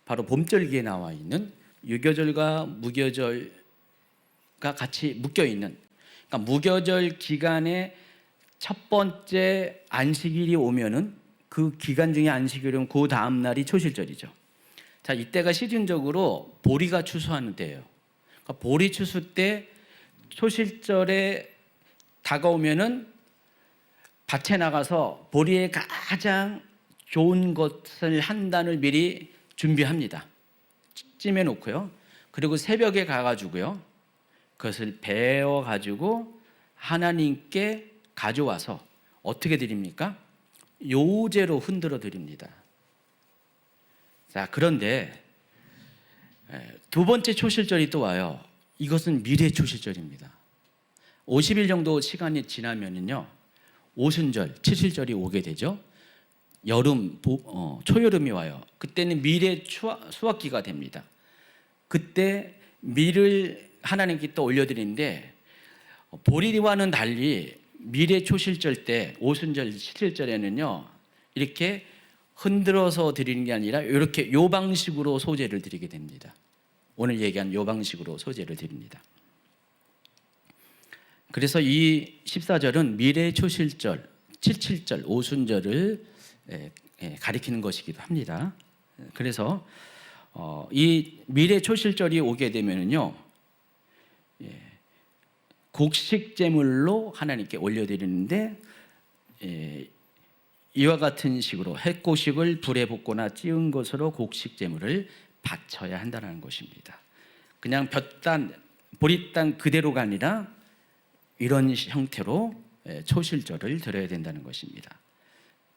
A: 바로 봄절기에 나와 있는 유교절과 무교절과 같이 묶여 있는, 그러니까 무교절 기간에 첫 번째 안식일이 오면은 그 기간 중에 안식일이 오면 그 다음 날이 초실절이죠. 자, 이때가 시즌적으로 보리가 추수하는 때예요. 그러니까 보리 추수 때 초실절에 다가오면은 밭에 나가서 보리에 가장 좋은 것을 한 단을 미리 준비합니다. 찜해 놓고요. 그리고 새벽에 가가지고요. 그것을 베어 가지고 하나님께 가져와서 어떻게 드립니까? 요제로 흔들어 드립니다. 자, 그런데 두 번째 초실절이 또 와요. 이것은 미래 초실절입니다. 50일 정도 시간이 지나면은요, 오순절, 칠실절이 오게 되죠. 여름, 초여름이 와요. 그때는 미래 수확기가 됩니다. 그때 밀을 하나님께 또 올려드리는데 보리와는 달리 미래 초실절 때 오순절, 칠실절에는요, 이렇게 흔들어서 드리는 게 아니라 이렇게 요 방식으로 소제를 드리게 됩니다. 오늘 얘기한 요 방식으로 소제를 드립니다. 그래서 이 14절은 미래 초실절, 칠칠절, 오순절을 가리키는 것이기도 합니다. 그래서 이 미래 초실절이 오게 되면은요, 곡식 제물로 하나님께 올려드리는데 이와 같은 식으로 햇고식을 불에 볶거나 찌은 것으로 곡식 제물을 바쳐야 한다는 것입니다. 그냥 볕단, 보리땅 그대로가 아니라 이런 형태로 초실절을 드려야 된다는 것입니다.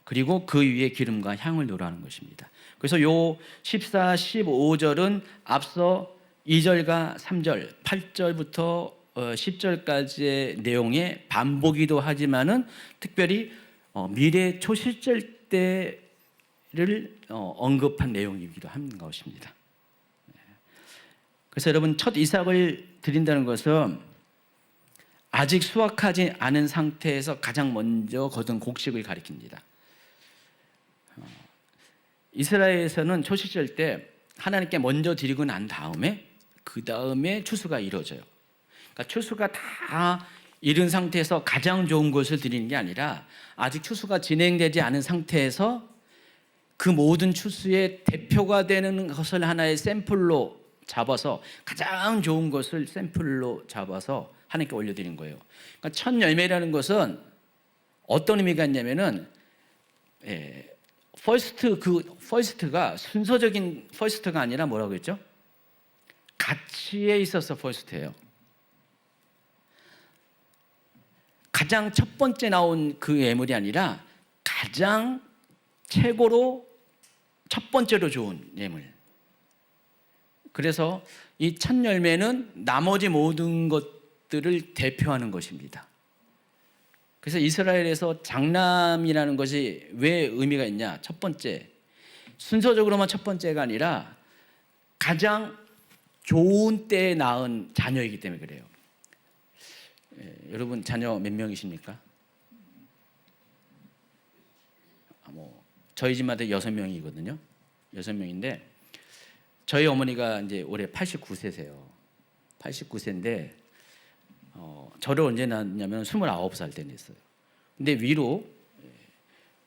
A: 그리고 그 위에 기름과 향을 노라는 것입니다. 그래서 요 14, 15절은 앞서 2절과 3절, 8절부터 10절까지의 내용의 반복이기도 하지만은 특별히 미래 초실절 때를 언급한 내용이기도 한 것입니다. 그래서 여러분 첫 이삭을 드린다는 것은 아직 수확하지 않은 상태에서 가장 먼저 거둔 곡식을 가리킵니다. 이스라엘에서는 초실절 때 하나님께 먼저 드리고 난 다음에 그 다음에 추수가 이루어져요. 그러니까 추수가 다 이른 상태에서 가장 좋은 것을 드리는 게 아니라 아직 추수가 진행되지 않은 상태에서 그 모든 추수의 대표가 되는 것을 하나의 샘플로 잡아서 가장 좋은 것을 샘플로 잡아서 하나님께 올려드린 거예요. 그러니까 첫 열매라는 것은 어떤 의미가 있냐면은 퍼스트가 순서적인 퍼스트가 아니라 뭐라고 했죠? 가치에 있어서 퍼스트예요. 가장 첫 번째 나온 그 예물이 아니라 가장 최고로 첫 번째로 좋은 예물. 그래서 이 첫 열매는 나머지 모든 것들을 대표하는 것입니다. 그래서 이스라엘에서 장남이라는 것이 왜 의미가 있냐? 첫 번째, 순서적으로만 첫 번째가 아니라 가장 좋은 때에 낳은 자녀이기 때문에 그래요. 여러분 자녀 몇 명이십니까? 저희 집마다 6명이거든요. 6명인데 저희 어머니가 이제 올해 89세세요. 89세인데 저를 언제 낳았냐면 29살 때 냈어요. 근데 위로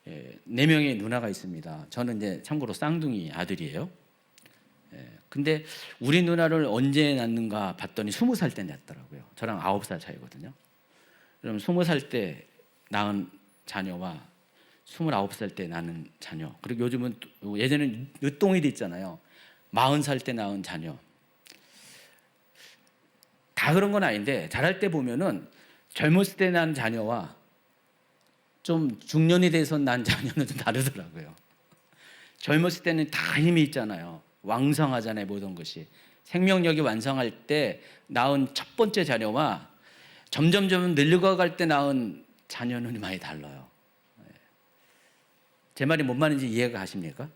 A: 4명의 누나가 있습니다. 저는 이제 참고로 쌍둥이 아들이에요. 근데 우리 누나를 언제 낳는가 봤더니 20살 때 낳았더라고요. 저랑 9살 차이거든요. 그럼 20살 때 낳은 자녀와 29살 때 낳는 자녀, 그리고 요즘은 예전에는 늦동이도 있잖아요. 40살 때 낳은 자녀. 다 그런 건 아닌데 자랄 때 보면은 젊었을 때 낳은 자녀와 좀 중년이 돼서 낳은 자녀는 좀 다르더라고요. 젊었을 때는 다 힘이 있잖아요. 왕성하잖아요. 모든 것이. 생명력이 완성할 때 낳은 첫 번째 자녀와 점점 늙어갈 때 낳은 자녀는 많이 달라요. 제 말이 뭔 말인지 이해가 가십니까?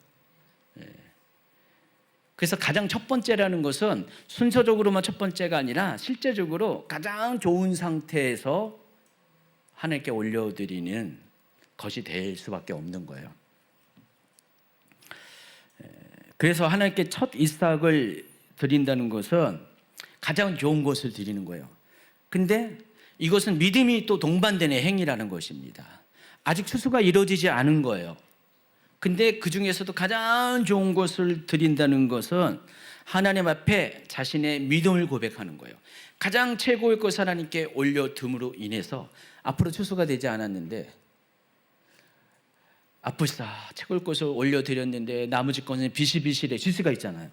A: 그래서 가장 첫 번째라는 것은 순서적으로만 첫 번째가 아니라 실제적으로 가장 좋은 상태에서 하나님께 올려드리는 것이 될 수밖에 없는 거예요. 그래서 하나님께 첫 이삭을 드린다는 것은 가장 좋은 것을 드리는 거예요. 근데 이것은 믿음이 또 동반되는 행위라는 것입니다. 아직 추수가 이루어지지 않은 거예요. 근데 그 중에서도 가장 좋은 것을 드린다는 것은 하나님 앞에 자신의 믿음을 고백하는 거예요. 가장 최고의 것을 하나님께 올려둠으로 인해서 앞으로 추수가 되지 않았는데 아플싸 최고의 것을 올려드렸는데 나머지 것은 비실비실해 질 수가 있잖아요.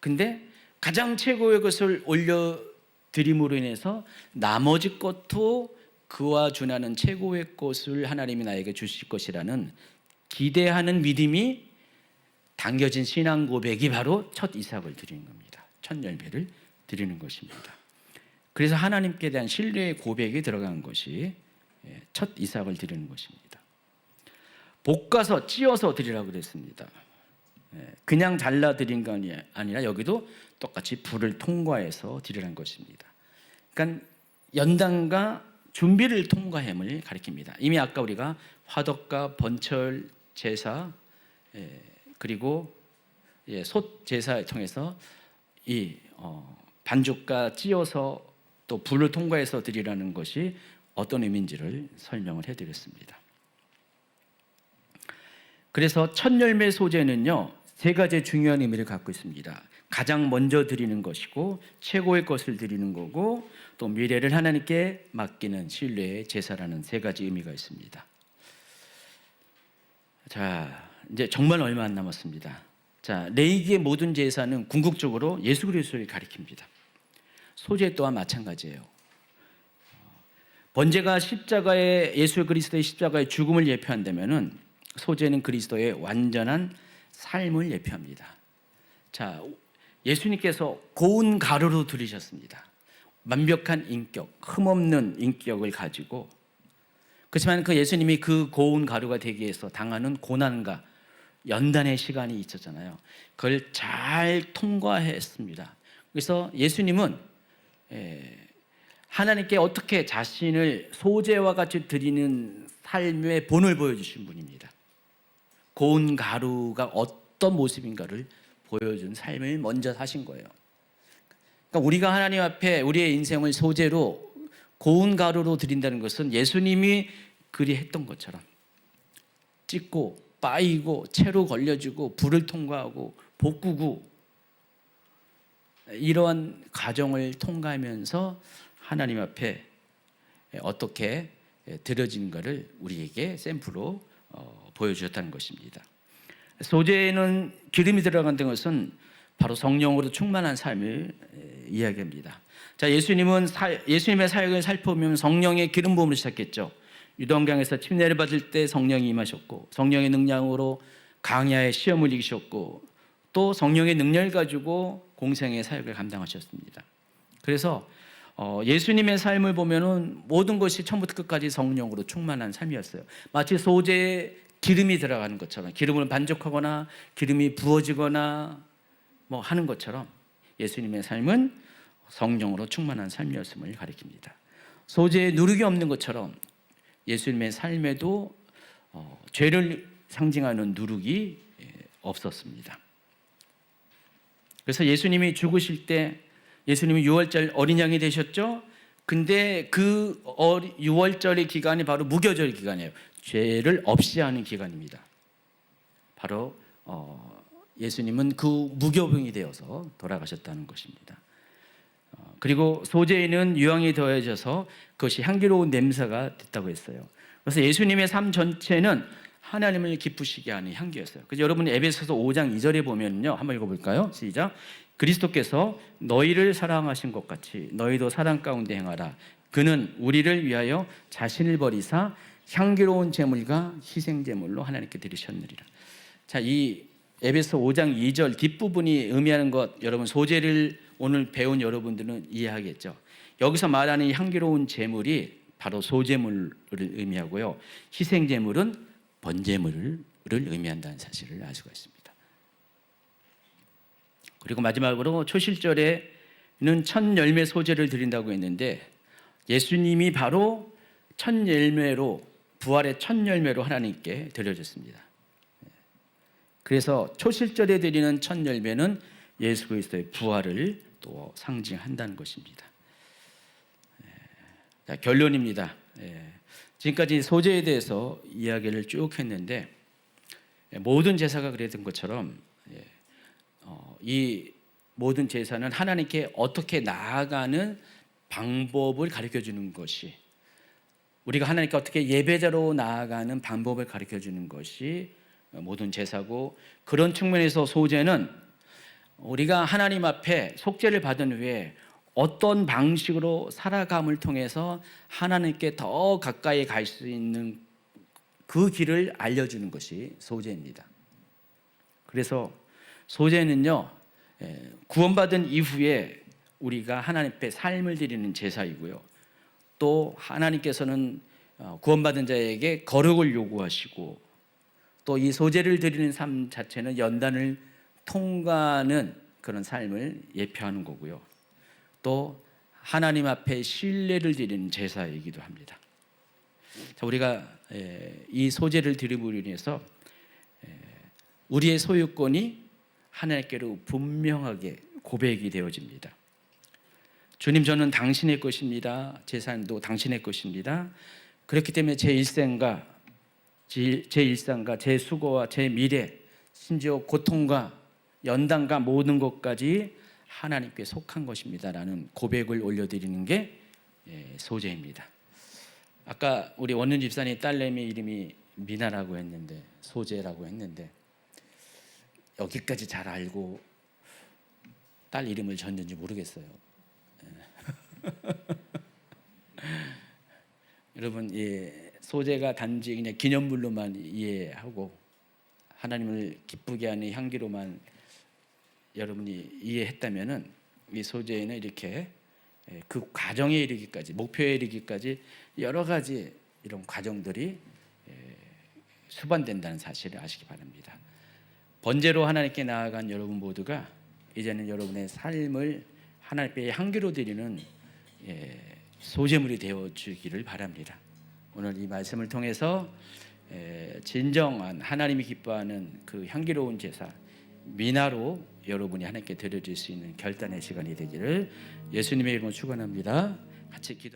A: 근데 가장 최고의 것을 올려드림으로 인해서 나머지 것도 그와 준하는 최고의 것을 하나님이 나에게 주실 것이라는 기대하는 믿음이 담겨진 신앙 고백이 바로 첫 이삭을 드리는 겁니다. 첫 열매를 드리는 것입니다. 그래서 하나님께 대한 신뢰의 고백이 들어간 것이 첫 이삭을 드리는 것입니다. 볶아서 찧어서 드리라고 그랬습니다. 그냥 잘라 드린 거 아니라 여기도 똑같이 불을 통과해서 드리라는 것입니다. 그러니까 연단과 준비를 통과함을 가리킵니다. 이미 아까 우리가 화덕과 번철 제사 그리고 솥 제사를 통해서 이 반죽과 찧어서 또 불을 통과해서 드리라는 것이 어떤 의미인지를 설명을 해드렸습니다. 그래서 첫 열매 소재는요 3가지 중요한 의미를 갖고 있습니다. 가장 먼저 드리는 것이고 최고의 것을 드리는 거고 또 미래를 하나님께 맡기는 신뢰의 제사라는 3가지 의미가 있습니다. 자, 이제 정말 얼마 안 남았습니다. 자, 레위기의 모든 제사는 궁극적으로 예수 그리스도를 가리킵니다. 소재 또한 마찬가지예요. 번제가 십자가의 예수 그리스도의 십자가의 죽음을 예표한다면은 소재는 그리스도의 완전한 삶을 예표합니다. 자, 예수님께서 고운 가루로 들이셨습니다. 완벽한 인격, 흠없는 인격을 가지고 그렇지만 그 예수님이 그 고운 가루가 되기 위해서 당하는 고난과 연단의 시간이 있었잖아요. 그걸 잘 통과했습니다. 그래서 예수님은 하나님께 어떻게 자신을 소재와 같이 드리는 삶의 본을 보여주신 분입니다. 고운 가루가 어떤 모습인가를 보여준 삶을 먼저 사신 거예요. 그러니까 우리가 하나님 앞에 우리의 인생을 소재로 고운 가루로 드린다는 것은 예수님이 그리 했던 것처럼 찢고 빠이고 채로 걸려주고 불을 통과하고 볶고 이러한 과정을 통과하면서 하나님 앞에 어떻게 드려지는가를 우리에게 샘플로 보여주셨다는 것입니다. 소재에는 기름이 들어간다는 것은 바로 성령으로 충만한 삶을 이야기합니다. 자, 예수님의 사역을 살펴보면 성령의 기름 부음을 시작했죠. 유동강에서 침례를 받을 때 성령이 임하셨고 성령의 능력으로 강야의 시험을 이기셨고 또 성령의 능력을 가지고 공생의 사역을 감당하셨습니다. 그래서 예수님의 삶을 보면은 모든 것이 처음부터 끝까지 성령으로 충만한 삶이었어요. 마치 소재에 기름이 들어가는 것처럼 기름을 반죽하거나 기름이 부어지거나 뭐 하는 것처럼 예수님의 삶은 성령으로 충만한 삶이었음을 가리킵니다. 소재에 누룩이 없는 것처럼 예수님의 삶에도 죄를 상징하는 누룩이 없었습니다. 그래서 예수님이 죽으실 때 예수님이 6월절 어린 양이 되셨죠. 근데 그 6월절의 기간이 바로 무교절 기간이에요. 죄를 없이 하는 기간입니다. 바로 예수님은 그 무교병이 되어서 돌아가셨다는 것입니다. 그리고 소재에는 유황이 더해져서 그것이 향기로운 냄새가 됐다고 했어요. 그래서 예수님의 삶 전체는 하나님을 기쁘시게 하는 향기였어요. 그래서 여러분이 에베소서 5장 2절에 보면요, 한번 읽어볼까요? 시작. 그리스도께서 너희를 사랑하신 것 같이 너희도 사랑 가운데 행하라. 그는 우리를 위하여 자신을 버리사 향기로운 제물과 희생 제물로 하나님께 드리셨느니라. 자, 이 에베소 5장 2절 뒷부분이 의미하는 것, 여러분 소재를 오늘 배운 여러분들은 이해하겠죠. 여기서 말하는 향기로운 제물이 바로 소제물을 의미하고요. 희생 제물은 번제물을 의미한다는 사실을 알 수가 있습니다. 그리고 마지막으로 초실절에는 첫 열매 소제를 드린다고 했는데 예수님이 바로 첫 열매로 부활의 첫 열매로 하나님께 드려졌습니다. 그래서 초실절에 드리는 첫 열매는 예수 그리스도의 부활을 또 상징한다는 것입니다. 자, 결론입니다. 지금까지 소제에 대해서 이야기를 쭉 했는데 모든 제사가 그랬던 것처럼 이 모든 제사는 하나님께 어떻게 나아가는 방법을 가르쳐주는 것이, 우리가 하나님께 어떻게 예배자로 나아가는 방법을 가르쳐주는 것이 모든 제사고, 그런 측면에서 소제는 우리가 하나님 앞에 속죄를 받은 후에 어떤 방식으로 살아감을 통해서 하나님께 더 가까이 갈 수 있는 그 길을 알려주는 것이 소제입니다. 그래서 소제는요, 구원받은 이후에 우리가 하나님 앞에 삶을 드리는 제사이고요, 또 하나님께서는 구원받은 자에게 거룩을 요구하시고, 또 이 소제를 드리는 삶 자체는 연단을 통과하는 그런 삶을 예표하는 거고요, 또 하나님 앞에 신뢰를 드리는 제사이기도 합니다. 자, 우리가 이 소제를 드림으로 인해서 우리의 소유권이 하나님께로 분명하게 고백이 되어집니다. 주님, 저는 당신의 것입니다. 재산도 당신의 것입니다. 그렇기 때문에 제 일생과 제 수고와 제 미래, 심지어 고통과 연단과 모든 것까지 하나님께 속한 것입니다라는 고백을 올려드리는 게 소제입니다. 아까 우리 원윤 집사님 딸내미 이름이 미나라고 했는데, 소제라고 했는데, 여기까지 잘 알고 딸 이름을 졌는지 모르겠어요. 여러분, 소제가 단지 그냥 기념물로만 이해하고 하나님을 기쁘게 하는 향기로만 여러분이 이해했다면은, 이 소제는 이렇게 그 과정에 이르기까지, 목표에 이르기까지 여러 가지 이런 과정들이 수반된다는 사실을 아시기 바랍니다. 번제로 하나님께 나아간 여러분 모두가 이제는 여러분의 삶을 하나님께 향기로 드리는 소제물이 되어주기를 바랍니다. 오늘 이 말씀을 통해서 진정한 하나님이 기뻐하는 그 향기로운 제사 미나로 여러분이 하나님께 드려질 수 있는 결단의 시간이 되기를 예수님의 이름으로 축원합니다. 같이 기도.